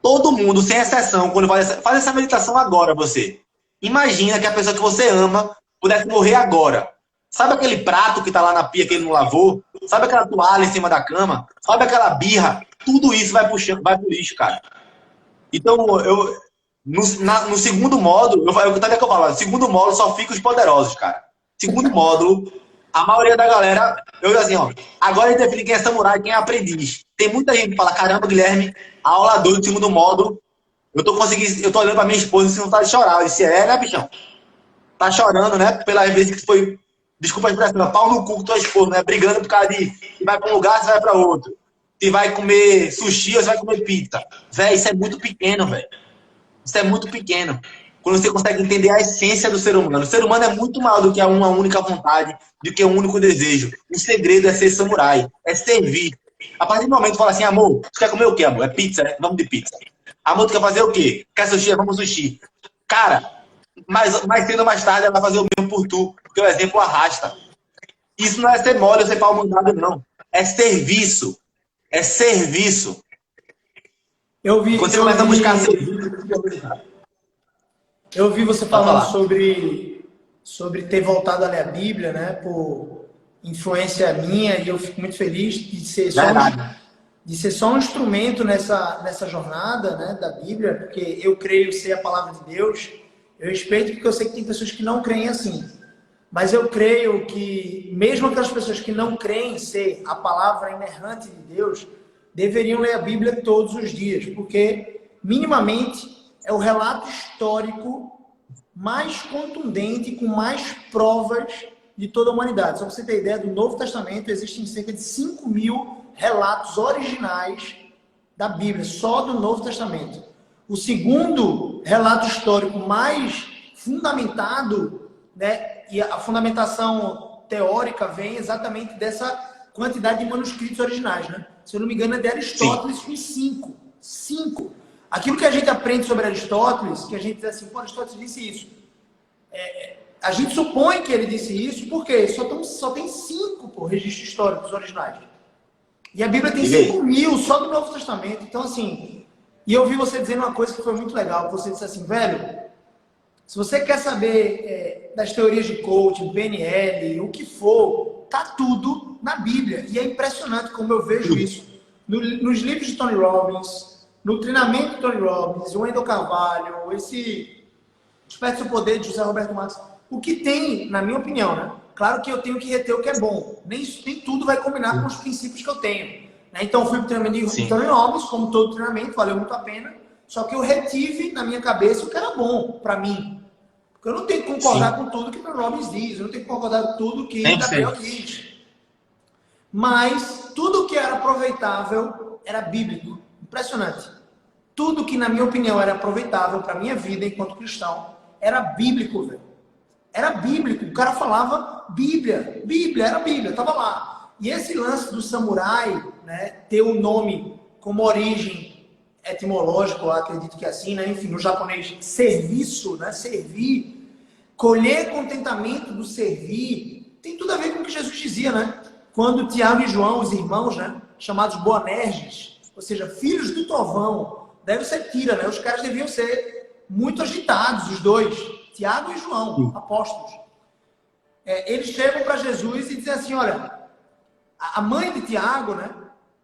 Todo mundo, sem exceção, quando faz essa meditação agora, você. Imagina que a pessoa que você ama pudesse morrer agora. Sabe aquele prato que está lá na pia que ele não lavou? Sabe aquela toalha em cima da cama? Sabe aquela birra? Tudo isso vai pro lixo, cara. Então, no segundo módulo, que eu falo, segundo módulo só fica os poderosos, cara. Segundo módulo, a maioria da galera, eu digo assim, ó, agora a gente define quem é samurai, quem é aprendiz. Tem muita gente que fala, caramba, Guilherme, a aula 2 do segundo módulo, eu tô olhando pra minha esposa e se não tá de chorar. Eu disse, né, bichão? Tá chorando, né? Pela vez que foi, desculpa a expressão, pau no cu com tua esposa, né? Brigando por causa de se vai pra um lugar, se vai pra outro. Se vai comer sushi ou se vai comer pizza. Véi, isso é muito pequeno, velho. Isso é muito pequeno. Quando você consegue entender a essência do ser humano. O ser humano é muito maior do que uma única vontade, do que um único desejo. O segredo é ser samurai, é servir. A partir do momento que fala assim, amor, tu quer comer o quê, amor? É pizza, né? Vamos de pizza. Amor, tu quer fazer o quê? Quer sushi? Vamos sushi. Cara, mais cedo ou mais tarde ela vai fazer o mesmo por tu, porque o exemplo arrasta. Isso não é ser mole ou ser pau mandado, não. É serviço. É serviço. Quando você começa a buscar serviço, eu ouvi você falando sobre ter voltado a ler a Bíblia, né? Por influência minha, e eu fico muito feliz de ser só um instrumento nessa jornada, né, da Bíblia, porque eu creio ser a palavra de Deus. Eu respeito porque eu sei que tem pessoas que não creem assim. Mas eu creio que mesmo aquelas pessoas que não creem ser a palavra inerrante de Deus, deveriam ler a Bíblia todos os dias, porque minimamente é o relato histórico mais contundente, com mais provas de toda a humanidade. Só para você ter ideia, do Novo Testamento existem cerca de 5.000 relatos originais da Bíblia, só do Novo Testamento. O segundo relato histórico mais fundamentado, né, e a fundamentação teórica vem exatamente dessa quantidade de manuscritos originais, né? Se eu não me engano, é de Aristóteles com 5. Aquilo que a gente aprende sobre Aristóteles, que a gente diz assim, pô, Aristóteles disse isso. A gente supõe que ele disse isso, porque só tem 5 registros históricos originais. E a Bíblia tem 5.000 só do Novo Testamento. Então, assim, e eu ouvi você dizendo uma coisa que foi muito legal. Você disse assim, velho, se você quer saber das teorias de coaching, PNL, o que for, tá tudo na Bíblia. E é impressionante como eu vejo isso. Nos livros de Tony Robbins, no treinamento de Tony Robbins, o Wendell Carvalho, esse Desperte Seu Poder de José Roberto Marques. O que tem, na minha opinião, né? Claro que eu tenho que reter o que é bom. Nem tudo vai combinar com os princípios que eu tenho. Né? Então, eu fui para o treinamento de Tony Robbins, como todo treinamento, valeu muito a pena. Só que eu retive na minha cabeça o que era bom para mim. Porque eu não tenho que concordar com tudo que Tony Robbins diz. Eu não tenho que concordar com tudo que Gabriel diz. Mas tudo que era aproveitável era bíblico. Impressionante. Tudo que, na minha opinião, era aproveitável para a minha vida enquanto cristão, era bíblico, velho. Era bíblico. O cara falava Bíblia. Bíblia, era Bíblia, estava lá. E esse lance do samurai, né, ter o nome como origem etimológica, eu acredito que é assim, né? Enfim, no japonês, serviço, né? Servir. Colher contentamento do servir. Tem tudo a ver com o que Jesus dizia, né? Quando Tiago e João, os irmãos, né, chamados Boanerges, ou seja, filhos do trovão, deve ser tira, né? Os caras deviam ser muito agitados, os dois, Tiago e João, apóstolos. Eles chegam para Jesus e dizem assim, olha, a mãe de Tiago, né,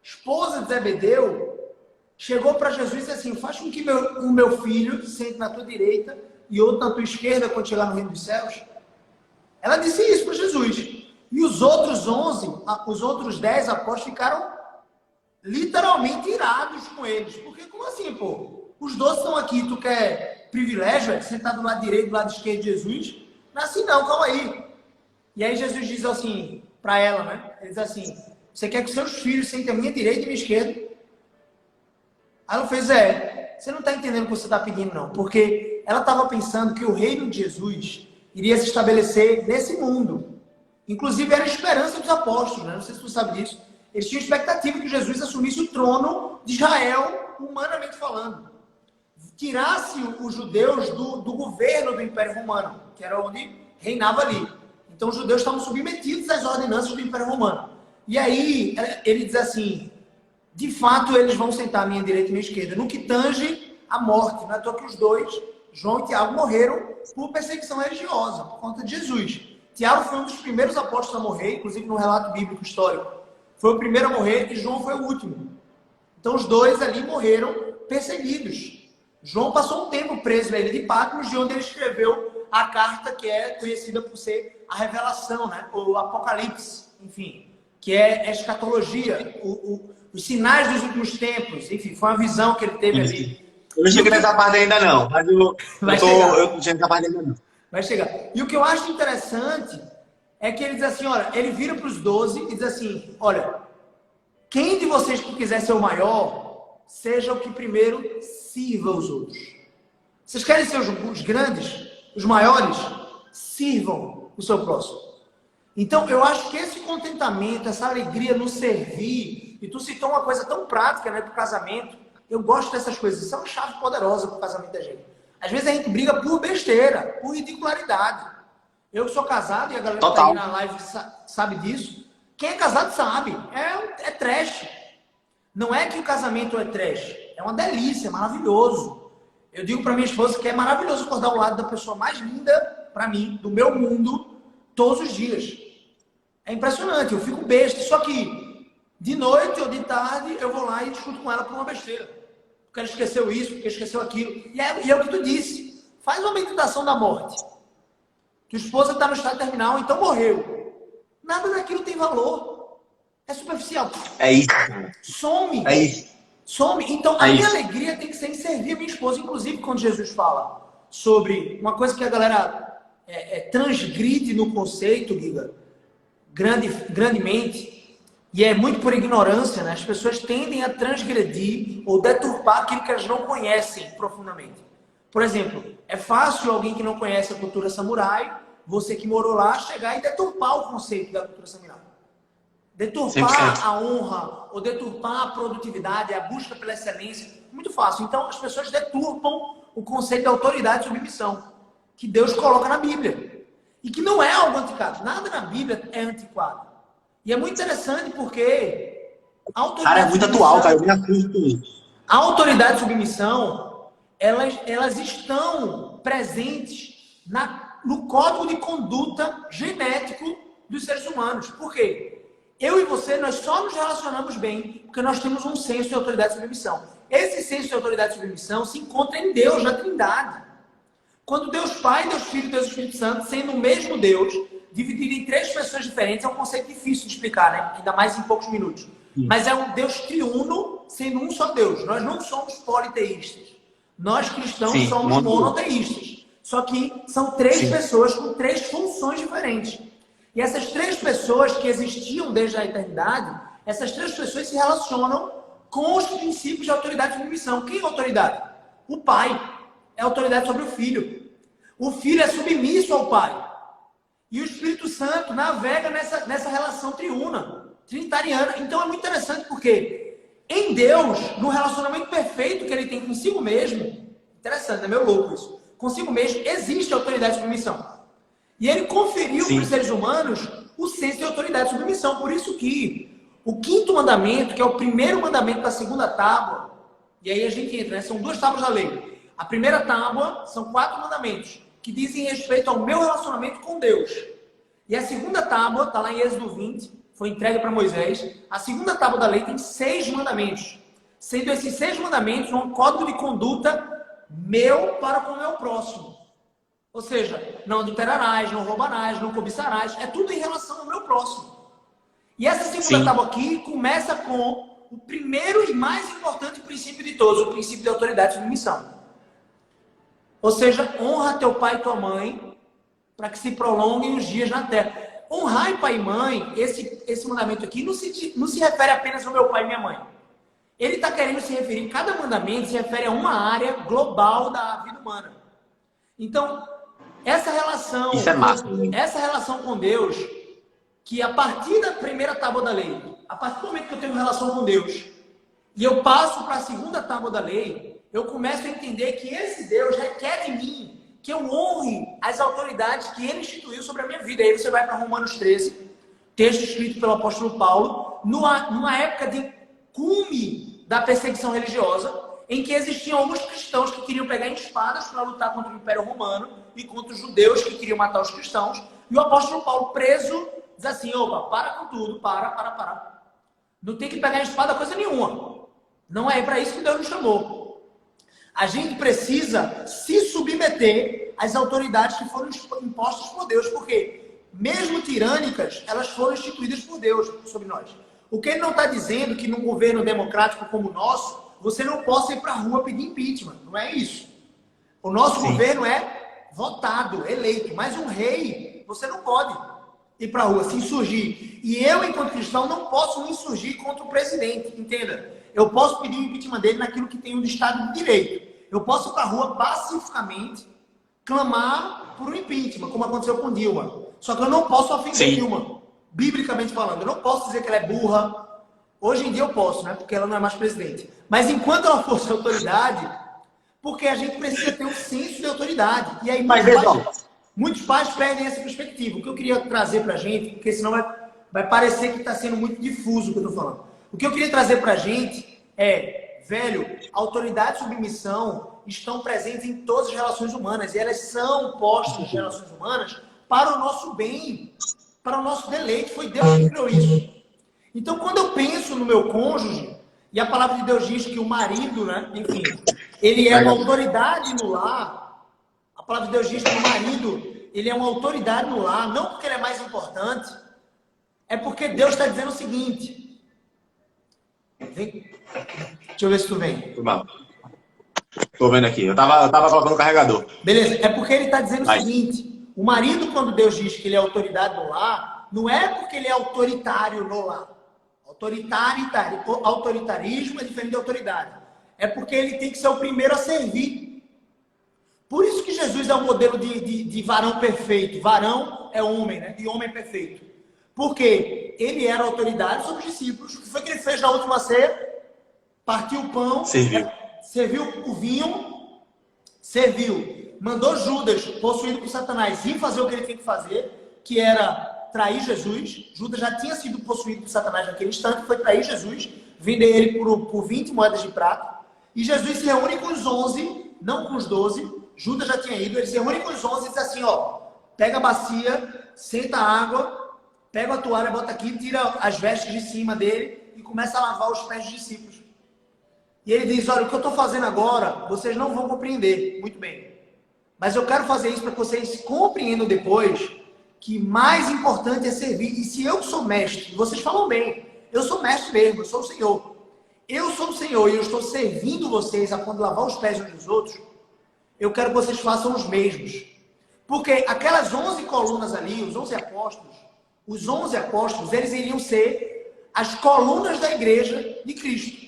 esposa de Zebedeu, chegou para Jesus e disse assim, faz com que o meu filho sente na tua direita e outro na tua esquerda quando chegar no reino dos céus. Ela disse isso para Jesus. E os outros 11, os outros 10 apóstolos ficaram literalmente irados com eles. Porque como assim, pô? Os 12 estão aqui, tu quer privilégio? Sentar do lado direito, do lado esquerdo de Jesus? Não é assim não, calma aí. E aí Jesus diz assim, para ela, né? Ele diz assim, você quer que seus filhos sentem a minha direita e a minha esquerda? Aí ela fez, você não está entendendo o que você está pedindo não. Porque ela estava pensando que o reino de Jesus iria se estabelecer nesse mundo. Inclusive, era a esperança dos apóstolos, né? Não sei se você sabe disso. Eles tinham expectativa que Jesus assumisse o trono de Israel, humanamente falando. Tirasse os judeus do governo do Império Romano, que era onde reinava ali. Então, os judeus estavam submetidos às ordenanças do Império Romano. E aí, ele diz assim, de fato, eles vão sentar à minha direita e à minha esquerda, no que tange a morte. Não é à toa que os dois, João e Tiago, morreram por perseguição religiosa, por conta de Jesus. Tiago foi um dos primeiros apóstolos a morrer, inclusive no relato bíblico histórico. Foi o primeiro a morrer e João foi o último. Então os dois ali morreram perseguidos. João passou um tempo preso na ilha de Patmos, de onde ele escreveu a carta que é conhecida por ser a Revelação, né? O Apocalipse, enfim, que é a escatologia, os sinais dos últimos tempos. Enfim, foi uma visão que ele teve ali. Eu não cheguei nessa parte ainda não, mas eu não cheguei nessa parte ainda não. Vai chegar. E o que eu acho interessante é que ele diz assim, olha, ele vira para os 12 e diz assim, olha, quem de vocês que quiser ser o maior, seja o que primeiro sirva os outros. Vocês querem ser os grandes, os maiores? Sirvam o seu próximo. Então, eu acho que esse contentamento, essa alegria no servir, e tu citou uma coisa tão prática, né, para o casamento, eu gosto dessas coisas, isso é uma chave poderosa para o casamento da gente. Às vezes a gente briga por besteira, por ridicularidade. Eu que sou casado e a galera que está aí na live sabe disso. Quem é casado sabe. É trash. Não é que o casamento é trash. É uma delícia, é maravilhoso. Eu digo para minha esposa que é maravilhoso acordar ao lado da pessoa mais linda, para mim, do meu mundo, todos os dias. É impressionante, eu fico besta. Só que de noite ou de tarde eu vou lá e discuto com ela por uma besteira. Porque ela esqueceu isso, porque esqueceu aquilo. E é o que tu disse. Faz uma meditação da morte. Tua esposa está no estado terminal, então morreu. Nada daquilo tem valor. É superficial. É isso. Some. É isso. Some. Então, a minha alegria tem que ser em servir a minha esposa. Inclusive, quando Jesus fala sobre uma coisa que a galera transgride no conceito, Giga, grandemente, e é muito por ignorância, né? As pessoas tendem a transgredir ou deturpar aquilo que elas não conhecem profundamente. Por exemplo, é fácil alguém que não conhece a cultura samurai, você que morou lá, chegar e deturpar o conceito da cultura samurai. Deturpar 100%. A honra, ou deturpar a produtividade, a busca pela excelência. Muito fácil. Então, as pessoas deturpam o conceito de autoridade e submissão, que Deus coloca na Bíblia. E que não é algo antiquado. Nada na Bíblia é antiquado. E é muito interessante porque a autoridade, cara, é muito atual, cara. Eu me assusto isso. A autoridade e submissão, elas estão presentes no código de conduta genético dos seres humanos. Por quê? Eu e você, nós só nos relacionamos bem porque nós temos um senso de autoridade e submissão. Esse senso de autoridade e submissão se encontra em Deus, na Trindade. Quando Deus Pai, Deus Filho e Deus Espírito Santo, sendo o mesmo Deus, dividido em 3 pessoas diferentes, é um conceito difícil de explicar, né? Ainda mais em poucos minutos. Mas é um Deus triuno, sendo um só Deus. Nós não somos politeístas. Nós, cristãos, somos monoteístas. Só que são 3 pessoas com 3 funções diferentes. E essas 3 pessoas que existiam desde a eternidade, essas 3 pessoas se relacionam com os princípios de autoridade e submissão. Quem é autoridade? O Pai é autoridade sobre o Filho. O Filho é submisso ao Pai. E o Espírito Santo navega nessa relação triuna, trinitariana. Então é muito interessante porque em Deus, no relacionamento perfeito que ele tem consigo mesmo, interessante, é meio louco isso, consigo mesmo existe autoridade e submissão. E ele conferiu para os seres humanos o senso de autoridade e submissão. Por isso que o 5º mandamento, que é o primeiro mandamento da 2ª tábua, e aí a gente entra, né? São 2 tábuas da lei. A primeira tábua são 4 mandamentos, que dizem respeito ao meu relacionamento com Deus. E a 2ª tábua, está lá em Êxodo 20, foi entregue para Moisés. A 2ª tábua da lei tem 6 mandamentos. Sendo esses 6 mandamentos um código de conduta meu para com o meu próximo. Ou seja, não adulterarás, não roubarás, não cobiçarás. É tudo em relação ao meu próximo. E essa 2ª tábua aqui começa com o primeiro e mais importante princípio de todos, o princípio de autoridade e submissão. Ou seja, honra teu pai e tua mãe para que se prolonguem os dias na terra. Honrar pai e mãe, esse mandamento aqui, não se refere apenas ao meu pai e minha mãe. Ele está querendo se referir, cada mandamento se refere a uma área global da vida humana. Então, essa relação, isso é massa, essa relação com Deus, que a partir da 1ª tábua da lei, a partir do momento que eu tenho relação com Deus, e eu passo para a 2ª tábua da lei, eu começo a entender que esse Deus requer de mim que eu honre as autoridades que ele instituiu sobre a minha vida. Aí você vai para Romanos 13, texto escrito pelo apóstolo Paulo, numa época de cume da perseguição religiosa, em que existiam alguns cristãos que queriam pegar espadas para lutar contra o Império Romano e contra os judeus que queriam matar os cristãos. E o apóstolo Paulo, preso, diz assim: opa, para com tudo, para. Não tem que pegar espada coisa nenhuma. Não é para isso que Deus nos chamou. A gente precisa se submeter às autoridades que foram impostas por Deus, porque, mesmo tirânicas, elas foram instituídas por Deus sobre nós. O que ele não está dizendo que num governo democrático como o nosso, você não possa ir para a rua pedir impeachment. Não é isso. O nosso governo é votado, eleito, mas um rei, você não pode ir para a rua, se insurgir. E eu, enquanto cristão, não posso me insurgir contra o presidente, entenda? Eu posso pedir o impeachment dele naquilo que tem o Estado de Direito. Eu posso ir para a rua pacificamente clamar por um impeachment, como aconteceu com Dilma. Só que eu não posso ofender Dilma, biblicamente falando. Eu não posso dizer que ela é burra. Hoje em dia eu posso, né? Porque ela não é mais presidente. Mas enquanto ela fosse autoridade, porque a gente precisa ter um senso de autoridade. E aí muitos pais perdem essa perspectiva. O que eu queria trazer para a gente, porque senão vai parecer que está sendo muito difuso o que eu estou falando. O que eu queria trazer para a gente é, velho, autoridade e submissão estão presentes em todas as relações humanas. E elas são postas nas relações humanas para o nosso bem, para o nosso deleite. Foi Deus que criou isso. Então, quando eu penso no meu cônjuge, e a palavra de Deus diz que o marido, né, enfim, ele é uma autoridade no lar. A palavra de Deus diz que o marido, ele é uma autoridade no lar, não porque ele é mais importante, é porque Deus está dizendo o seguinte. Vem. Deixa eu ver se tu vem. Tô vendo aqui. Eu tava colocando o carregador. Beleza. É porque ele está dizendo o seguinte. O marido, quando Deus diz que ele é autoridade no lar, não é porque ele é autoritário no lar. Autoritarismo é diferente de autoridade. É porque ele tem que ser o primeiro a servir. Por isso que Jesus é o modelo de varão perfeito. Varão é homem, né? De homem perfeito. Porque ele era autoridade sobre os discípulos. O que foi que ele fez na última ceia? Partiu o pão, serviu o vinho, serviu. Mandou Judas, possuído por Satanás, ir fazer o que ele tinha que fazer, que era trair Jesus. Judas já tinha sido possuído por Satanás naquele instante, foi trair Jesus, vender ele por 20 moedas de prata. E Jesus se reúne com os 11, não com os 12. Judas já tinha ido, ele se reúne com os 11 e diz assim, ó, pega a bacia, senta a água, pega a toalha, bota aqui, tira as vestes de cima dele e começa a lavar os pés dos discípulos. E ele diz, olha, o que eu estou fazendo agora, vocês não vão compreender muito bem. Mas eu quero fazer isso para que vocês compreendam depois que mais importante é servir. E se eu sou mestre, vocês falam bem, eu sou mestre mesmo, eu sou o Senhor. Eu sou o Senhor e eu estou servindo vocês a quando lavar os pés uns dos outros, eu quero que vocês façam os mesmos. Porque aquelas 11 colunas ali, os 11 apóstolos, eles iriam ser as colunas da igreja de Cristo.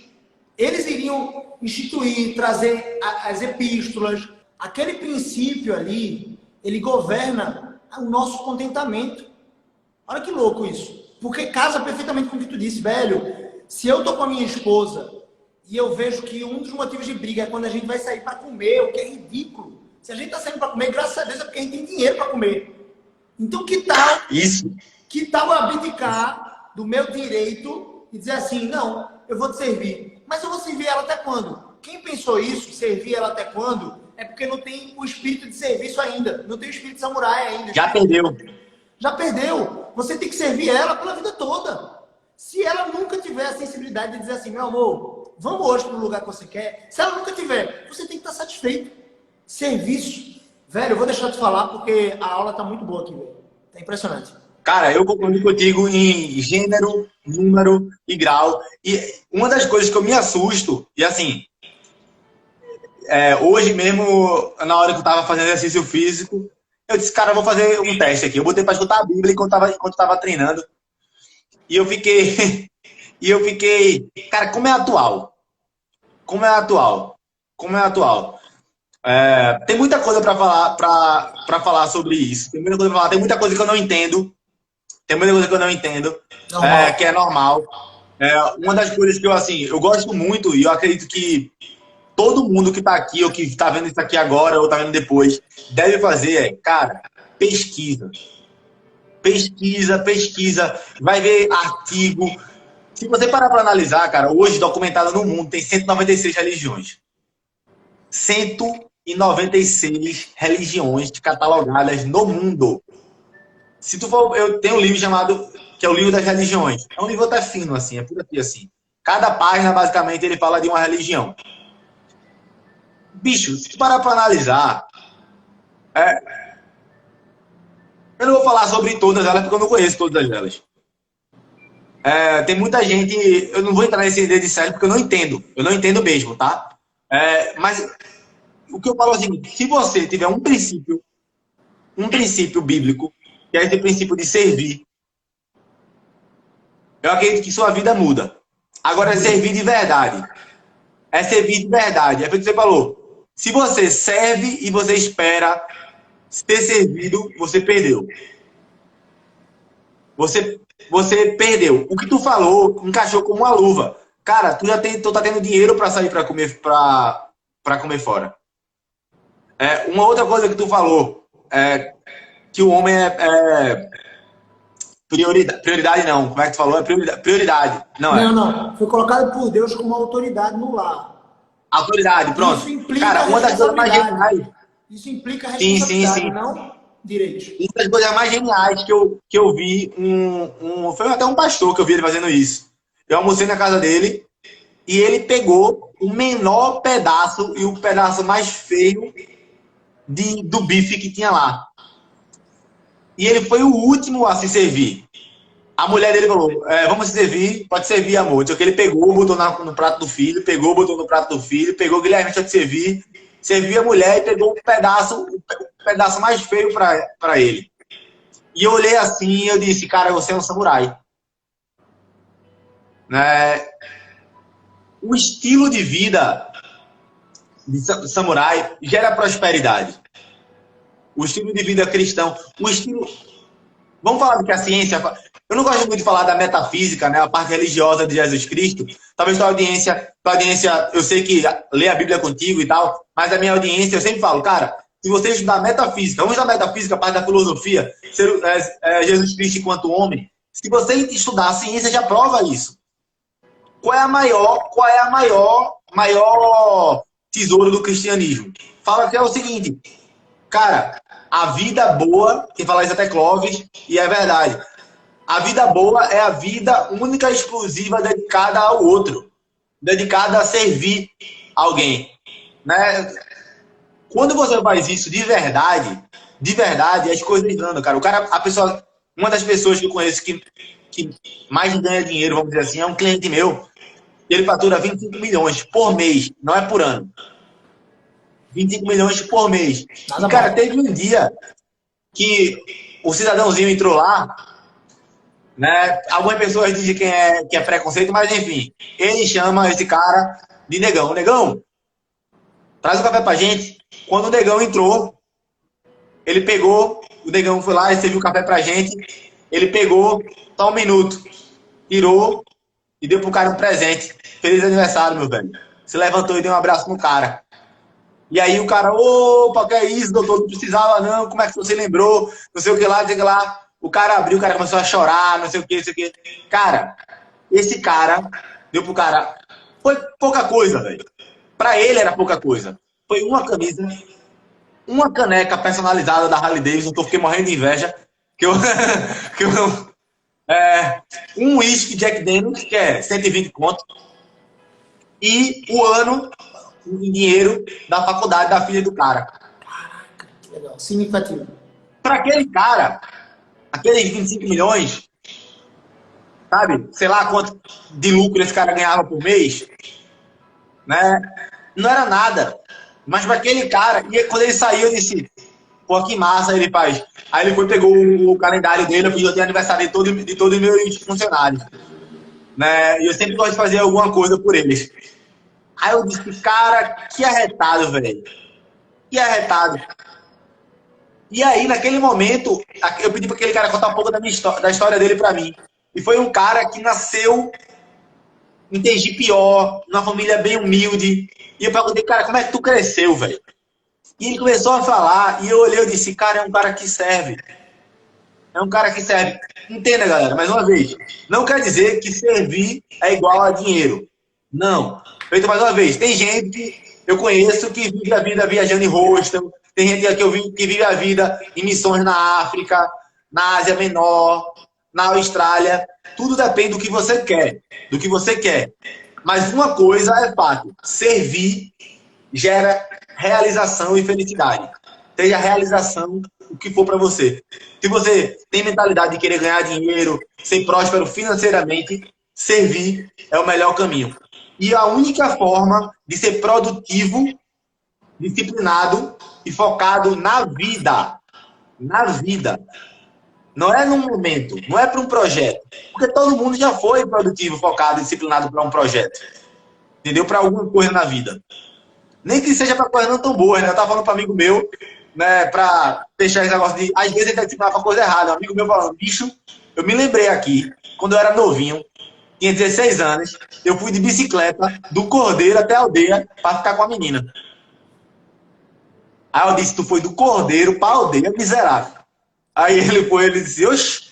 Eles iriam instituir, trazer as epístolas. Aquele princípio ali, ele governa o nosso contentamento. Olha que louco isso. Porque casa perfeitamente com o que tu disse, velho. Se eu tô com a minha esposa e eu vejo que um dos motivos de briga é quando a gente vai sair para comer, o que é ridículo. Se a gente tá saindo para comer, graças a Deus é porque a gente tem dinheiro para comer. Então que tal? Isso. Que tal eu abdicar do meu direito e dizer assim, não, eu vou te servir. Mas eu vou servir ela até quando? Quem pensou isso, servir ela até quando, é porque não tem o espírito de serviço ainda. Não tem o espírito de samurai ainda. Já perdeu. Já perdeu. Você tem que servir ela pela vida toda. Se ela nunca tiver a sensibilidade de dizer assim, meu amor, vamos hoje para o lugar que você quer. Se ela nunca tiver, você tem que estar satisfeito. Serviço. Velho, eu vou deixar de falar porque a aula tá muito boa aqui, velho. Tá impressionante. Cara, eu concordo contigo em gênero, número e grau. E uma das coisas que eu me assusto, e assim, hoje mesmo, na hora que eu tava fazendo exercício físico, eu disse, cara, eu vou fazer um teste aqui. Eu botei para escutar a Bíblia enquanto eu tava treinando. E eu fiquei, cara, como é atual? Como é atual? Como é atual? Tem muita coisa para falar sobre isso. Tem muita coisa para falar. Tem muita coisa que eu não entendo. Tem muita coisa que eu não entendo, que é normal. Uma das coisas que eu gosto muito e eu acredito que todo mundo que está aqui ou que está vendo isso aqui agora ou está vendo depois deve fazer cara, pesquisa. Pesquisa, vai ver artigo. Se você parar para analisar, cara, hoje documentado no mundo tem 196 religiões. 196 religiões catalogadas no mundo. Se tu for, eu tenho um livro chamado, que é o Livro das Religiões. É um livro até fino, assim, é por aqui, assim. Cada página, basicamente, ele fala de uma religião. Bicho, se tu parar para analisar, eu não vou falar sobre todas elas, porque eu não conheço todas elas. Tem muita gente, eu não vou entrar nesse ideia de sério, porque eu não entendo mesmo, tá? Mas o que eu falo é o seguinte, se você tiver um princípio bíblico, que é esse princípio de servir, eu acredito que sua vida muda. Agora é servir de verdade. É servir de verdade. É o que você falou. Se você serve e você espera ser servido, você perdeu. Você perdeu. O que tu falou encaixou como uma luva. Cara, tu tá tendo dinheiro para sair para comer fora. Uma outra coisa que tu falou que o homem prioridade não. Como é que tu falou? Prioridade. Não. Foi colocado por Deus como autoridade no lar. Autoridade, pronto. Isso implica cara, uma das coisas mais geniais. Isso implica responsabilidade, sim. não direitos. Uma das coisas mais geniais que eu vi, foi até um pastor que eu vi ele fazendo isso. Eu almocei na casa dele e ele pegou o menor pedaço e o pedaço mais feio do bife que tinha lá. E ele foi o último a se servir. A mulher dele falou, vamos se servir, pode servir, amor. Então, que ele pegou, botou no prato do filho, botou no prato do filho, pegou, Guilherme, deixa eu te servir. Serviu a mulher e pegou o pedaço mais feio para ele. E eu olhei assim e eu disse, cara, você é um samurai. O estilo de vida de samurai gera prosperidade. O estilo de vida cristão, vamos falar do que a ciência... Eu não gosto muito de falar da metafísica, né? A parte religiosa de Jesus Cristo. Talvez tua audiência, eu sei que lê a Bíblia contigo e tal, mas a minha audiência, eu sempre falo, cara, se você estudar metafísica, vamos estudar metafísica, a parte da filosofia, Jesus Cristo enquanto homem, se você estudar a ciência, já prova isso. Qual é a maior tesouro do cristianismo? Fala que é o seguinte, cara, a vida boa, quem fala isso até Clóvis, e é verdade. A vida boa é a vida única e exclusiva dedicada ao outro. Dedicada a servir alguém. Né? Quando você faz isso de verdade, de verdade, as coisas andam, cara. Uma das pessoas que eu conheço que mais ganha dinheiro, vamos dizer assim, é um cliente meu. Ele fatura 25 milhões por mês, não é por ano. 25 milhões por mês. Nada E, cara, mal. teve um dia que o cidadãozinho entrou lá, né? Algumas pessoas dizem que é preconceito, mas enfim, ele chama esse cara de negão. Negão, traz o café pra gente. Quando o negão entrou, ele pegou, o negão foi lá e serviu o café pra gente. Ele pegou, só um minuto, tirou e deu pro cara um presente. Feliz aniversário, meu velho. Se levantou e deu um abraço no cara. E aí o cara, opa, que é isso, doutor? Não precisava não, como é que você lembrou? Não sei o que lá, não sei o que lá. O cara abriu, o cara começou a chorar, não sei o que, não sei o que. Cara, esse cara deu pro cara. Foi pouca coisa, velho. Pra ele era pouca coisa. Foi uma camisa, uma caneca personalizada da Harley Davidson, que eu fiquei morrendo de inveja. Que eu, que eu, um whisky Jack Daniels, que é 120 conto. E o ano em dinheiro da faculdade da filha do cara. Caraca, que legal. Significativo. Para aquele cara, aqueles 25 milhões, sabe? Sei lá quanto de lucro esse cara ganhava por mês, né? Não era nada. Mas para aquele cara, e quando ele saiu, eu disse, pô, que massa ele faz. Aí ele foi, pegou o calendário dele, eu fiz o aniversário de todos os meus funcionários, né? E eu sempre gosto de fazer alguma coisa por eles. Aí eu disse, cara, que arretado, velho. Que arretado. E aí, naquele momento, eu pedi para aquele cara contar um pouco da história dele para mim. E foi um cara que nasceu em Pior, numa família bem humilde. E eu perguntei, cara, como é que tu cresceu, velho? E ele começou a falar, e eu olhei e disse, cara, é um cara que serve. É um cara que serve. Entenda, galera, mais uma vez. Não quer dizer que servir é igual a dinheiro. Não. Feito mais uma vez. Tem gente que eu conheço que vive a vida viajando em hostel. Tem gente que vive a vida em missões na África, na Ásia Menor, na Austrália. Tudo depende do que você quer. Do que você quer. Mas uma coisa é fato. Servir gera realização e felicidade. Seja a realização o que for para você. Se você tem mentalidade de querer ganhar dinheiro, ser próspero financeiramente, servir é o melhor caminho. E a única forma de ser produtivo, disciplinado e focado na vida. Na vida. Não é num momento, não é para um projeto. Porque todo mundo já foi produtivo, focado e disciplinado para um projeto. Entendeu? Para alguma coisa na vida. Nem que seja para coisa não tão boa, né? Eu tava falando para um amigo meu, né, para deixar esse negócio de... Às vezes ele tá disciplinado para coisa errada. Um amigo meu falando, bicho, eu me lembrei aqui, quando eu era novinho, tinha 16 anos, eu fui de bicicleta do Cordeiro até a aldeia para ficar com a menina. Aí eu disse, tu foi do Cordeiro para a aldeia, miserável. Aí ele disse, oxe.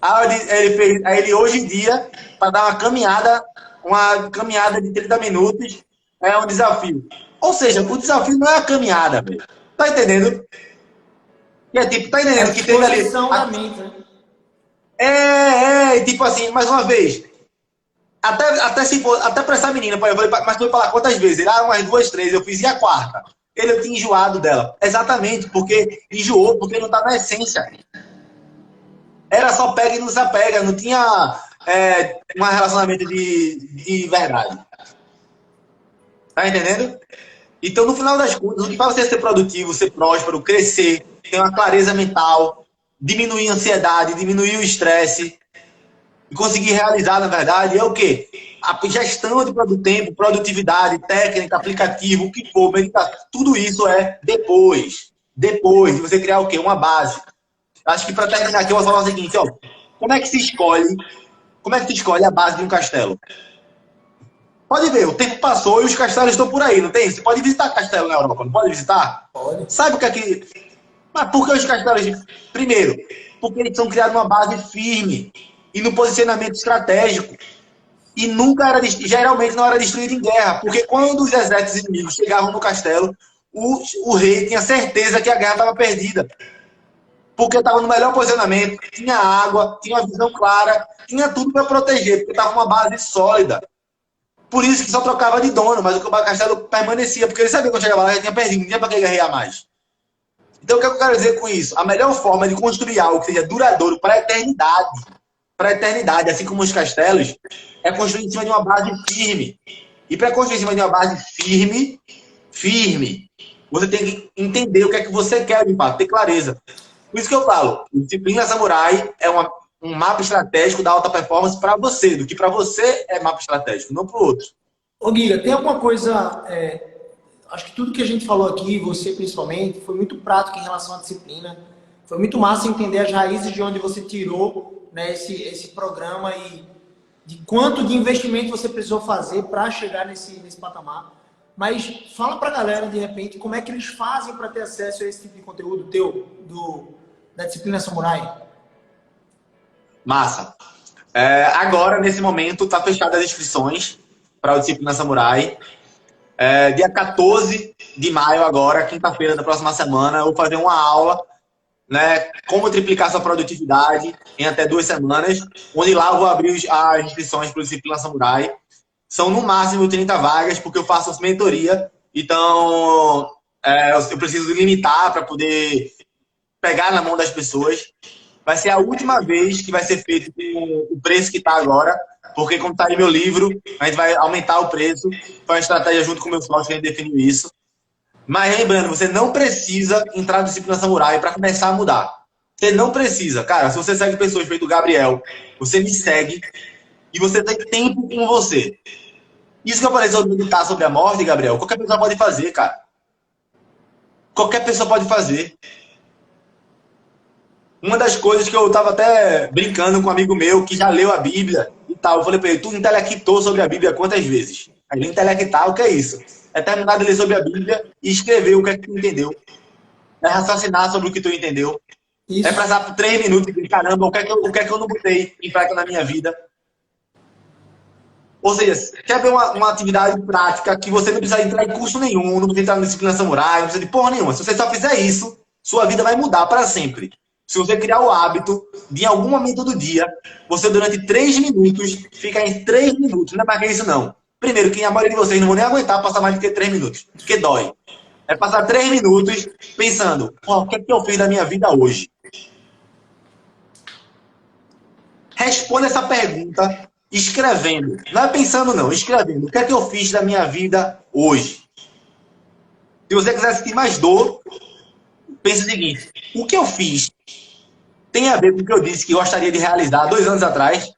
Aí ele hoje em dia, para dar uma caminhada de 30 minutos, é um desafio. Ou seja, o desafio não é a caminhada, velho. Tá entendendo? E é tipo, tá entendendo que teve ali... Da mente, né? E tipo assim, mais uma vez, até pra essa menina, eu falei, mas tu vai falar quantas vezes? Ele, umas 2, 3, eu fiz, e a quarta? Eu tinha enjoado dela. Exatamente, porque enjoou, porque não tá na essência. Era só pega e não se apega, não tinha um relacionamento de verdade. Tá entendendo? Então, no final das contas, o que faz você ser produtivo, ser próspero, crescer, ter uma clareza mental, diminuir a ansiedade, diminuir o estresse e conseguir realizar, na verdade, é o quê? A gestão de tempo, produtividade, técnica, aplicativo, o que for, meditação, tudo isso é depois de você criar o quê? Uma base. Acho que para terminar aqui, eu vou falar o seguinte, ó. Como é que se escolhe a base de um castelo? Pode ver, o tempo passou e os castelos estão por aí, não tem? Você pode visitar castelo na Europa, não pode visitar? Pode. Sabe o que é que... Mas por que os castelos... Primeiro, porque eles são criados numa base firme e no posicionamento estratégico. E geralmente não era destruído em guerra, porque quando os exércitos inimigos chegavam no castelo, o rei tinha certeza que a guerra estava perdida. Porque estava no melhor posicionamento, tinha água, tinha uma visão clara, tinha tudo para proteger, porque estava uma base sólida. Por isso que só trocava de dono, mas o castelo permanecia, porque ele sabia que quando chegava lá já tinha perdido, não tinha para que guerrear mais. Então, o que eu quero dizer com isso? A melhor forma de construir algo que seja duradouro para a eternidade, assim como os castelos, é construir em cima de uma base firme. E para construir em cima de uma base firme, você tem que entender o que é que você quer, de fato, ter clareza. Por isso que eu falo, Disciplina Samurai é um mapa estratégico da alta performance para você, do que para você é mapa estratégico, não para o outro. Ô, Guilherme, tem alguma coisa... acho que tudo que a gente falou aqui, você principalmente, foi muito prático em relação à disciplina. Foi muito massa entender as raízes de onde você tirou, né, esse programa e de quanto de investimento você precisou fazer para chegar nesse patamar. Mas fala para a galera, de repente, como é que eles fazem para ter acesso a esse tipo de conteúdo teu, da Disciplina Samurai. Massa. Agora, nesse momento, está fechadas as inscrições para o Disciplina Samurai. Dia 14 de maio, agora, quinta-feira da próxima semana, eu vou fazer uma aula, né, como triplicar sua produtividade em até 2 semanas, onde lá eu vou abrir as inscrições para o Disciplina Samurai. São no máximo 30 vagas, porque eu faço mentoria, então eu preciso limitar para poder pegar na mão das pessoas. Vai ser a última vez que vai ser feito com o preço que está agora, porque como está aí meu livro, a gente vai aumentar o preço. Foi uma estratégia junto com o meu sócio que a gente definiu isso. Mas lembrando, você não precisa entrar na Disciplina Samurai para começar a mudar. Você não precisa. Cara, se você segue pessoas feito o Gabriel, você me segue e você tem tempo com você. Isso que eu falei sobre meditar sobre a morte, Gabriel, qualquer pessoa pode fazer, cara. Qualquer pessoa pode fazer. Uma das coisas que eu tava até brincando com um amigo meu que já leu a Bíblia e tal, eu falei pra ele, tu intelectou sobre a Bíblia quantas vezes? Aí ele intelectar, o que é isso? É terminar de ler sobre a Bíblia e escrever o que é que tu entendeu. É raciocinar sobre o que tu entendeu. Isso. É passar por 3 minutos e dizer, caramba, o que é que eu não botei em prática na minha vida? Ou seja, quer ver uma atividade prática que você não precisa entrar em curso nenhum, não precisa entrar na Disciplina Samurai, não precisa de porra nenhuma. Se você só fizer isso, sua vida vai mudar para sempre. Se você criar o hábito de, em algum momento do dia, você durante 3 minutos, ficar em 3 minutos, não é mais que isso não. Primeiro, que a maioria de vocês não vão nem aguentar passar mais do que 3 minutos, porque dói. É passar 3 minutos pensando, o que é que eu fiz da minha vida hoje? Responda essa pergunta escrevendo. Não é pensando não, escrevendo. O que é que eu fiz da minha vida hoje? Se você quiser sentir mais dor, pense o seguinte, o que eu fiz tem a ver com o que eu disse que gostaria de realizar 2 anos atrás?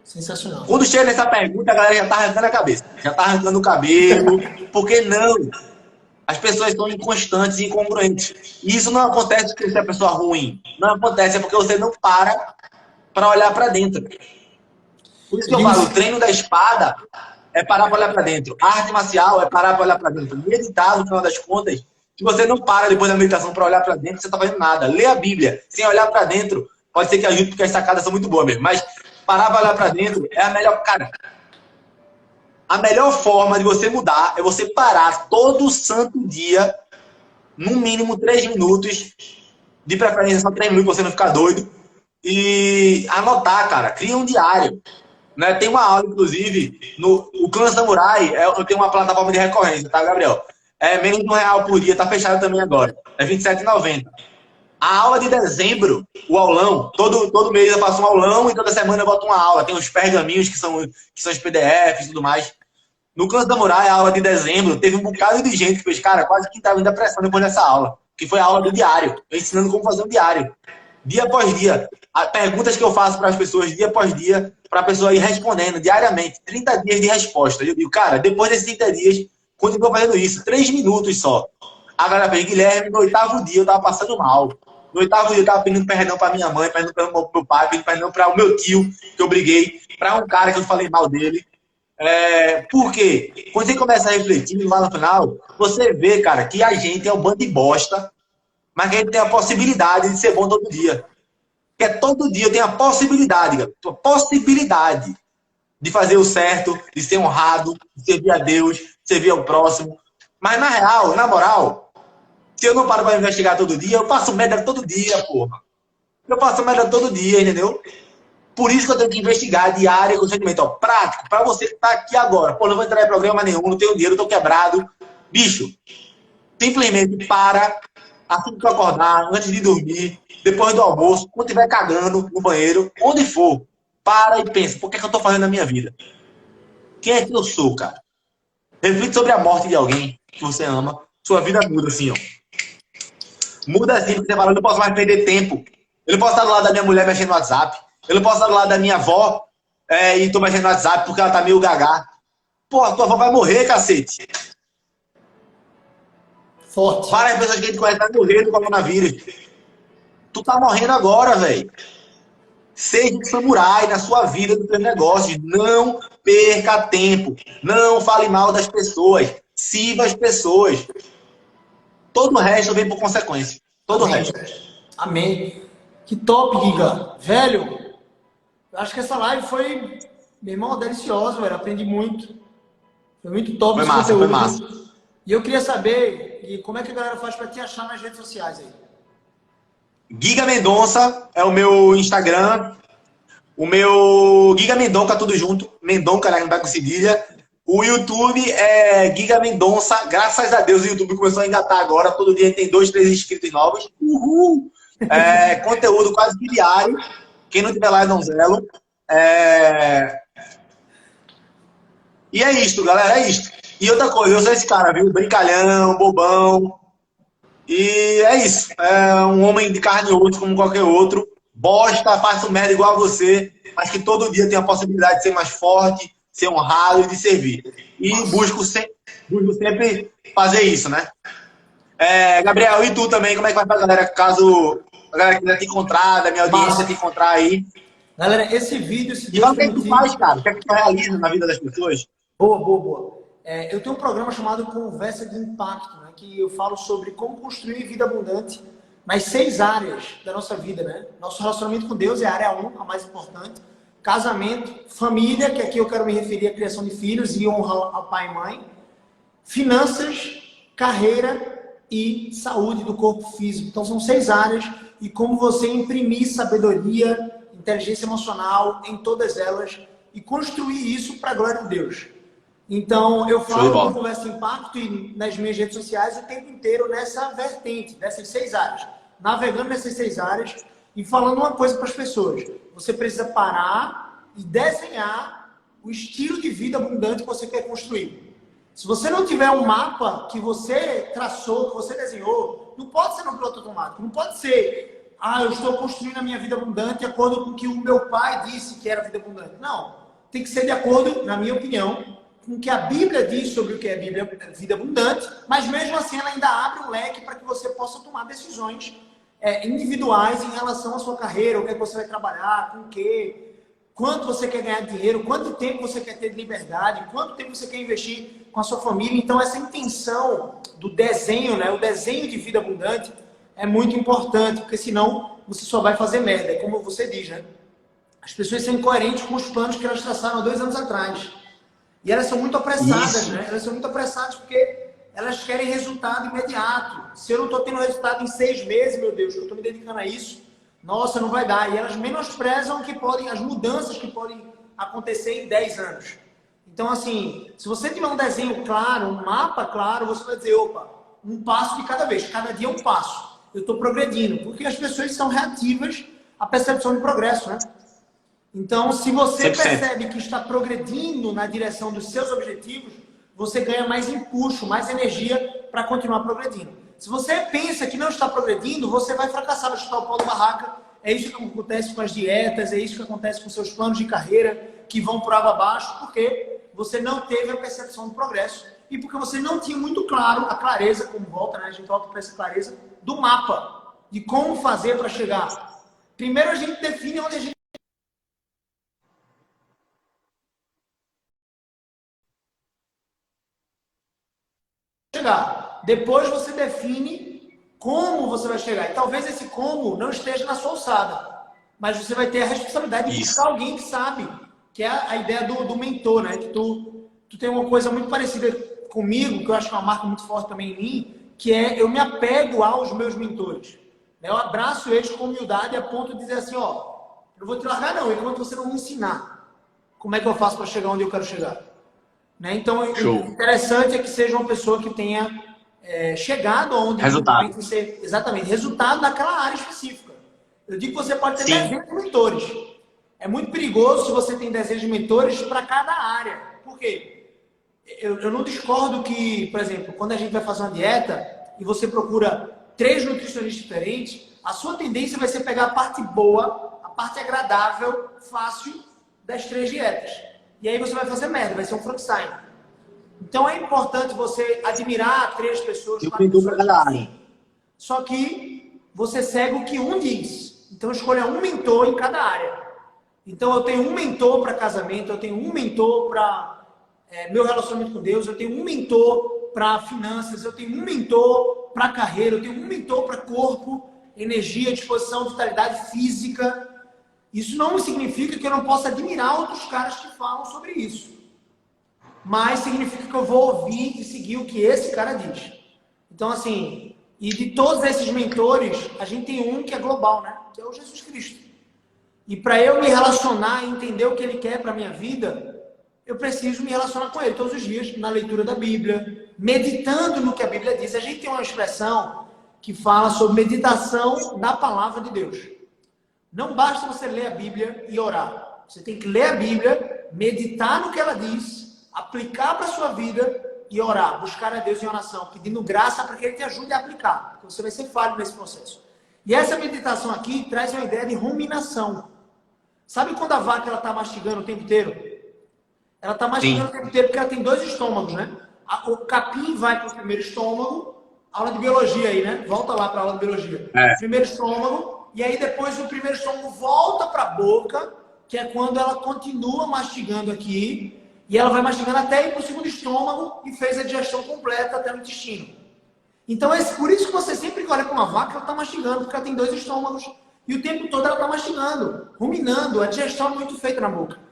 Sensacional. Quando chega nessa pergunta, a galera já está arrancando a cabeça. Já está arrancando o cabelo. Por que não? As pessoas são inconstantes e incongruentes. E isso não acontece porque você é uma pessoa ruim. Não acontece, é porque você não para olhar para dentro. Por isso que eu falo, o treino da espada é parar para olhar para dentro. A arte marcial é parar para olhar para dentro. Meditar, no final das contas, se você não para depois da meditação para olhar para dentro, você está fazendo nada. Ler a Bíblia sem olhar para dentro pode ser que ajude, porque as sacadas são muito boas mesmo. Mas parar para olhar para dentro é a melhor... Cara, a melhor forma de você mudar é você parar todo santo dia, no mínimo 3 minutos, de preferência só 3 minutos, pra você não ficar doido, e anotar, cara. Cria um diário. Né? Tem uma aula, inclusive, o Clã Samurai, eu tenho uma plataforma de recorrência, tá, Gabriel? É menos de R$1 por dia, tá fechado também agora. É R$27,90. A aula de dezembro, o aulão, todo mês eu faço um aulão e toda semana eu boto uma aula. Tem os pergaminhos que são os PDFs e tudo mais. No Clã Samurai, a aula de dezembro, teve um bocado de gente que fez, cara, quase que estava indo a pressão depois dessa aula. Que foi a aula do diário. Eu ensinando como fazer um diário. Dia após dia. Perguntas que eu faço para as pessoas dia após dia, para a pessoa ir respondendo diariamente. 30 dias de resposta. Eu digo, cara, depois desses 30 dias, continuo fazendo isso. 3 minutos só. A galera fez, Guilherme, no 8º dia eu estava passando mal. No 8º dia eu estava pedindo perdão para minha mãe, pedindo perdão para meu pai, pedindo perdão para o meu tio, que eu briguei, para um cara que eu falei mal dele. Por quê? Quando você começa a refletir lá no final, você vê, cara, que a gente é um bando de bosta, mas que a gente tem a possibilidade de ser bom todo dia. Porque todo dia eu tenho a possibilidade, cara, a possibilidade de fazer o certo, de ser honrado, de servir a Deus, de servir ao próximo. Mas na real, na moral, se eu não paro para investigar todo dia, eu faço merda todo dia, porra. Eu faço merda todo dia, entendeu? Por isso que eu tenho que investigar diário e constantemente. Ó, prático, para você que tá aqui agora. Pô, não vou entrar em programa nenhum, não tenho dinheiro, tô quebrado. Bicho, Simplesmente para, assim que tu acordar, antes de dormir, depois do almoço, quando estiver cagando no banheiro, onde for, para e pensa, por que eu estou fazendo na minha vida? Quem é que eu sou, cara? Reflita sobre a morte de alguém que você ama, sua vida muda assim, ó. Muda assim, porque você fala, eu não posso mais perder tempo. Eu não posso estar do lado da minha mulher mexendo no WhatsApp. Eu não posso estar do lado da minha avó e tô mexendo no WhatsApp porque ela tá meio gaga. Pô, a tua avó vai morrer, cacete. Forte. Várias pessoas que a gente conhece vai morrer do coronavírus. Tu tá morrendo agora, velho. Seja um samurai na sua vida, nos seus negócios. Não perca tempo. Não fale mal das pessoas. Sirva as pessoas. Todo o resto vem por consequência. Todo o resto. Amém. Que top, Giga. Velho, eu acho que essa live foi, meu irmão, deliciosa, velho. Aprendi muito. Foi muito top esse conteúdo. Foi massa. E eu queria saber, e como é que a galera faz para te achar nas redes sociais aí? Giga Mendonça é o meu Instagram. O meu Giga Mendonça, tudo junto. Mendonça, né? Não tá com cedilha. O YouTube é Giga Mendonça. Graças a Deus o YouTube começou a engatar agora. Todo dia tem 2, 3 inscritos novos. Uhul! Conteúdo quase que diário. Quem não tiver lá é donzelo. E é isto, galera. É isto. E outra coisa, eu sou esse cara, viu? Brincalhão, bobão. E é isso. É um homem de carne e osso como qualquer outro. Bosta, faço merda igual a você, mas que todo dia tem a possibilidade de ser mais forte, ser honrado e de servir. E busco sempre fazer isso, né? Gabriel, e tu também? Como é que vai pra galera, caso a galera quiser te encontrar, da minha audiência te encontrar aí? Galera, esse vídeo... E o que é que tu faz, cara? O que é que tu realiza na vida das pessoas? Boa. Eu tenho um programa chamado Conversa de Impacto, né, que eu falo sobre como construir vida abundante nas 6 áreas da nossa vida, né? Nosso relacionamento com Deus é a área 1, a mais importante. Casamento, família, que aqui eu quero me referir à criação de filhos e honra ao pai e mãe. Finanças, carreira e saúde do corpo físico. Então são 6 áreas e como você imprimir sabedoria, inteligência emocional em todas elas e construir isso para a glória de Deus. Então, eu falo no Conversa Impacto e nas minhas redes sociais o tempo inteiro nessa vertente, dessas 6 áreas. Navegando nessas 6 áreas e falando uma coisa para as pessoas. Você precisa parar e desenhar o estilo de vida abundante que você quer construir. Se você não tiver um mapa que você traçou, que você desenhou, não pode ser no piloto automático. Não pode ser, eu estou construindo a minha vida abundante de acordo com o que o meu pai disse que era vida abundante. Não. Tem que ser de acordo, na minha opinião, com o que a Bíblia diz sobre o que é vida abundante, mas mesmo assim ela ainda abre um leque para que você possa tomar decisões individuais em relação à sua carreira, o que é que você vai trabalhar, com o quê, quanto você quer ganhar dinheiro, quanto tempo você quer ter de liberdade, quanto tempo você quer investir com a sua família. Então essa intenção do desenho, né, o desenho de vida abundante é muito importante, porque senão você só vai fazer merda, é como você diz, né? As pessoas são incoerentes com os planos que elas traçaram há 2 anos atrás. E elas são muito apressadas, né? Elas são muito apressadas porque elas querem resultado imediato. Se eu não estou tendo resultado em 6 meses, meu Deus, que eu estou me dedicando a isso, nossa, não vai dar. E elas menosprezam as mudanças que podem acontecer em 10 anos. Então, assim, se você tiver um desenho claro, um mapa claro, você vai dizer, opa, um passo de cada vez, cada dia um passo. Eu estou progredindo, porque as pessoas são reativas à percepção de progresso, né? Então, se você 100%. percebe que está progredindo na direção dos seus objetivos, você ganha mais impulso, mais energia para continuar progredindo. Se você pensa que não está progredindo, você vai fracassar, vai chutar o pau da barraca. É isso que acontece com as dietas, é isso que acontece com seus planos de carreira, que vão por água abaixo, porque você não teve a percepção do progresso e porque você não tinha muito claro a clareza, como volta, né? A gente volta para essa clareza, do mapa, de como fazer para chegar. Primeiro a gente define onde a gente chegar. Depois você define como você vai chegar. E talvez esse como não esteja na sua alçada. Mas você vai ter a responsabilidade de buscar alguém que sabe. Que é a ideia do mentor, né? Que tu tem uma coisa muito parecida comigo, que eu acho que é uma marca muito forte também em mim, que é eu me apego aos meus mentores. Eu abraço eles com humildade a ponto de dizer assim, ó, eu não vou te largar não, enquanto você não me ensinar como é que eu faço para chegar onde eu quero chegar. Né? Então, o interessante é que seja uma pessoa que tenha chegado onde Resultado. você exatamente resultado naquela área específica. Eu digo que você pode ter Sim. dezenas de mentores. É muito perigoso se você tem dezenas de mentores para cada área. Por quê? Eu não discordo que, por exemplo, quando a gente vai fazer uma dieta e você procura 3 nutricionistas diferentes, a sua tendência vai ser pegar a parte boa, a parte agradável, fácil das 3 dietas. E aí você vai fazer merda, vai ser um Frankenstein. Então é importante você admirar 3 pessoas, 4 pessoas, sim. Só que você segue o que um diz. Então escolha um mentor em cada área. Então eu tenho um mentor para casamento, eu tenho um mentor para meu relacionamento com Deus, eu tenho um mentor para finanças, eu tenho um mentor para carreira, eu tenho um mentor para corpo, energia, disposição, vitalidade física. Isso não significa que eu não possa admirar outros caras que falam sobre isso. Mas significa que eu vou ouvir e seguir o que esse cara diz. Então, assim, e de todos esses mentores, a gente tem um que é global, né? Que é o Jesus Cristo. E para eu me relacionar e entender o que ele quer para a minha vida, eu preciso me relacionar com ele todos os dias, na leitura da Bíblia, meditando no que a Bíblia diz. A gente tem uma expressão que fala sobre meditação na palavra de Deus. Não basta você ler a Bíblia e orar. Você tem que ler a Bíblia, meditar no que ela diz, aplicar para a sua vida e orar. Buscar a Deus em oração, pedindo graça para que Ele te ajude a aplicar. Porque você vai ser falho nesse processo. E essa meditação aqui traz uma ideia de ruminação. Sabe quando a vaca está mastigando o tempo inteiro? Ela está mastigando o tempo inteiro porque ela tem 2 estômagos, né? O capim vai para o primeiro estômago, aula de biologia aí, né? Volta lá para a aula de biologia. Primeiro estômago, e aí depois o primeiro estômago volta para a boca, que é quando ela continua mastigando aqui, e ela vai mastigando até ir para o segundo estômago e fez a digestão completa até o intestino. Então é por isso que você sempre olha para uma vaca, ela está mastigando, porque ela tem 2 estômagos, e o tempo todo ela está mastigando, ruminando, a digestão é muito feita na boca.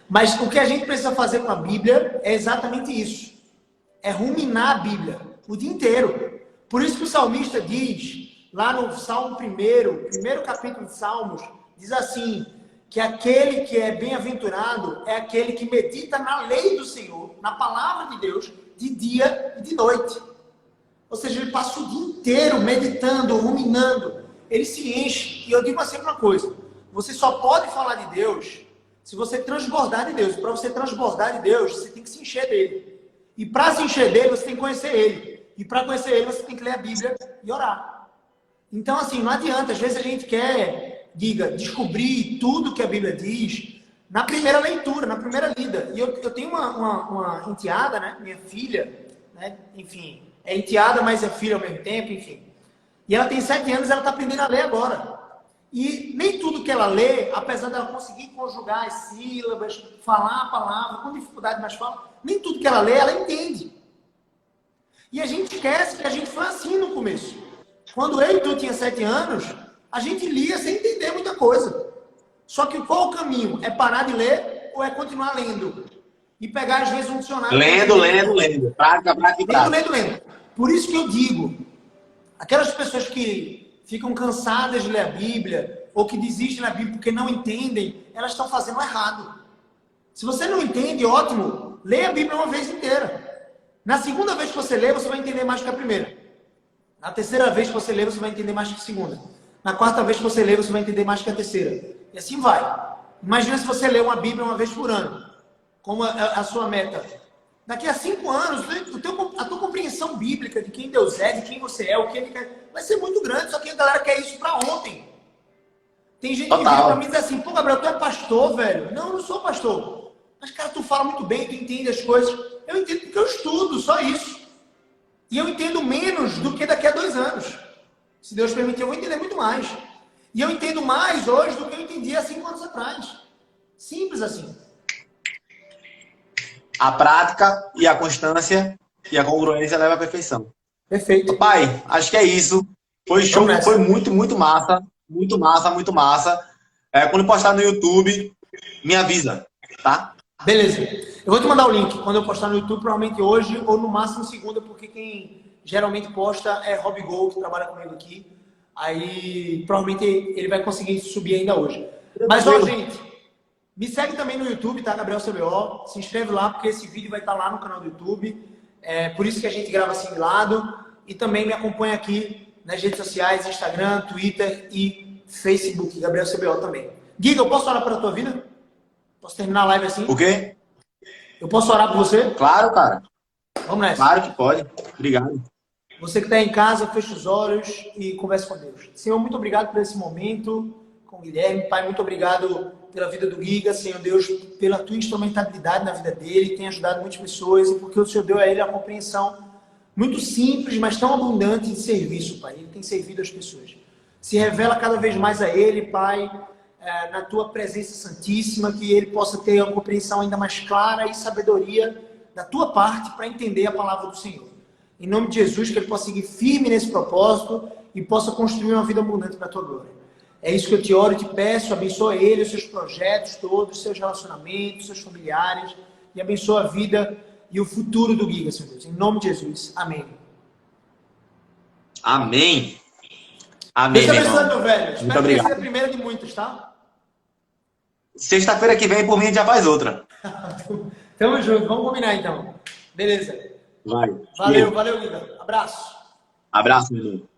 Mas o que a gente precisa fazer com a Bíblia é exatamente isso. É ruminar a Bíblia o dia inteiro. Por isso que o salmista diz, lá no Salmo 1, primeiro capítulo de Salmos, diz assim, que aquele que é bem-aventurado é aquele que medita na lei do Senhor, na palavra de Deus, de dia e de noite. Ou seja, ele passa o dia inteiro meditando, ruminando. Ele se enche. E eu digo sempre uma coisa, você só pode falar de Deus se você transbordar de Deus. Para você transbordar de Deus, você tem que se encher dele. E para se encher dele, você tem que conhecer ele. E para conhecer ele, você tem que ler a Bíblia e orar. Então, assim, não adianta. Às vezes a gente quer, descobrir tudo que a Bíblia diz na primeira leitura, na primeira lida. E eu tenho uma enteada, né? Minha filha, né? Enfim, é enteada, mas é filha ao mesmo tempo, enfim. E ela tem 7 anos e ela está aprendendo a ler agora. E nem tudo que ela lê, apesar dela conseguir conjugar as sílabas, falar a palavra com dificuldade, mas fala, nem tudo que ela lê, ela entende. E a gente esquece que a gente foi assim no começo. Quando eu e tu tinha 7 anos, a gente lia sem entender muita coisa. Só que qual o caminho? É parar de ler ou é continuar lendo? E pegar, às vezes, um dicionário... Lendo. Prática. Lendo. Por isso que eu digo, aquelas pessoas que ficam cansadas de ler a Bíblia, ou que desistem da Bíblia porque não entendem, elas estão fazendo errado. Se você não entende, ótimo, leia a Bíblia uma vez inteira. Na segunda vez que você lê, você vai entender mais que a primeira. Na terceira vez que você lê, você vai entender mais que a segunda. Na quarta vez que você lê, você vai entender mais que a terceira. E assim vai. Imagina se você lê uma Bíblia uma vez por ano, como a sua meta. Daqui a 5 anos, a tua compreensão bíblica de quem Deus é, de quem você é, o que Ele quer, vai ser muito grande. Só que a galera quer isso para ontem. Tem gente que vem para mim e diz assim, pô, Gabriel, tu é pastor, velho. Não, eu não sou pastor. Mas, cara, tu fala muito bem, tu entende as coisas. Eu entendo porque eu estudo, só isso. E eu entendo menos do que daqui a 2 anos. Se Deus permitir, eu vou entender muito mais. E eu entendo mais hoje do que eu entendi há 5 anos atrás. Simples assim. A prática e a constância e a congruência levam à perfeição. Perfeito. Pai, acho que é isso. Foi show, foi muito massa. Muito massa. Quando postar no YouTube, me avisa, tá? Beleza. Eu vou te mandar o link. Quando eu postar no YouTube, provavelmente hoje ou no máximo segunda, porque quem geralmente posta é Rob Gol, que trabalha comigo aqui. Aí, provavelmente, ele vai conseguir subir ainda hoje. Mas, ó, gente, Me segue também no YouTube, tá? Gabriel CBO. Se inscreve lá, porque esse vídeo vai estar lá no canal do YouTube. É por isso que a gente grava assim de lado. E também me acompanha aqui nas redes sociais, Instagram, Twitter e Facebook. Gabriel CBO também. Giga, eu posso orar pela tua vida? Posso terminar a live assim? O quê? Eu posso orar por você? Claro, cara. Vamos nessa. Claro que pode. Obrigado. Você que está em casa, fecha os olhos e converse com Deus. Senhor, muito obrigado por esse momento com o Guilherme. Pai, muito obrigado pela vida do Giga. Senhor Deus, pela tua instrumentabilidade na vida dele. Tem ajudado muitas pessoas e porque o Senhor deu a ele a compreensão muito simples, mas tão abundante de serviço, Pai. Ele tem servido as pessoas. Se revela cada vez mais a ele, Pai, na tua presença santíssima, que ele possa ter uma compreensão ainda mais clara e sabedoria da tua parte para entender a palavra do Senhor. Em nome de Jesus, que ele possa seguir firme nesse propósito e possa construir uma vida abundante para a tua glória. É isso que eu te oro e te peço. Abençoa ele, os seus projetos todos, os seus relacionamentos, seus familiares, e abençoa a vida e o futuro do Giga, Senhor Deus. Em nome de Jesus. Amém. Amém. Amém, Deus meu abençoe, irmão. meu velho. Espero que obrigado. seja a primeira de muitas, tá? Sexta-feira que vem, por mim, a gente já faz outra. Tamo junto. Vamos combinar, então. Beleza. Vai. Valeu, valeu, Giga. Abraço. Abraço, meu irmão.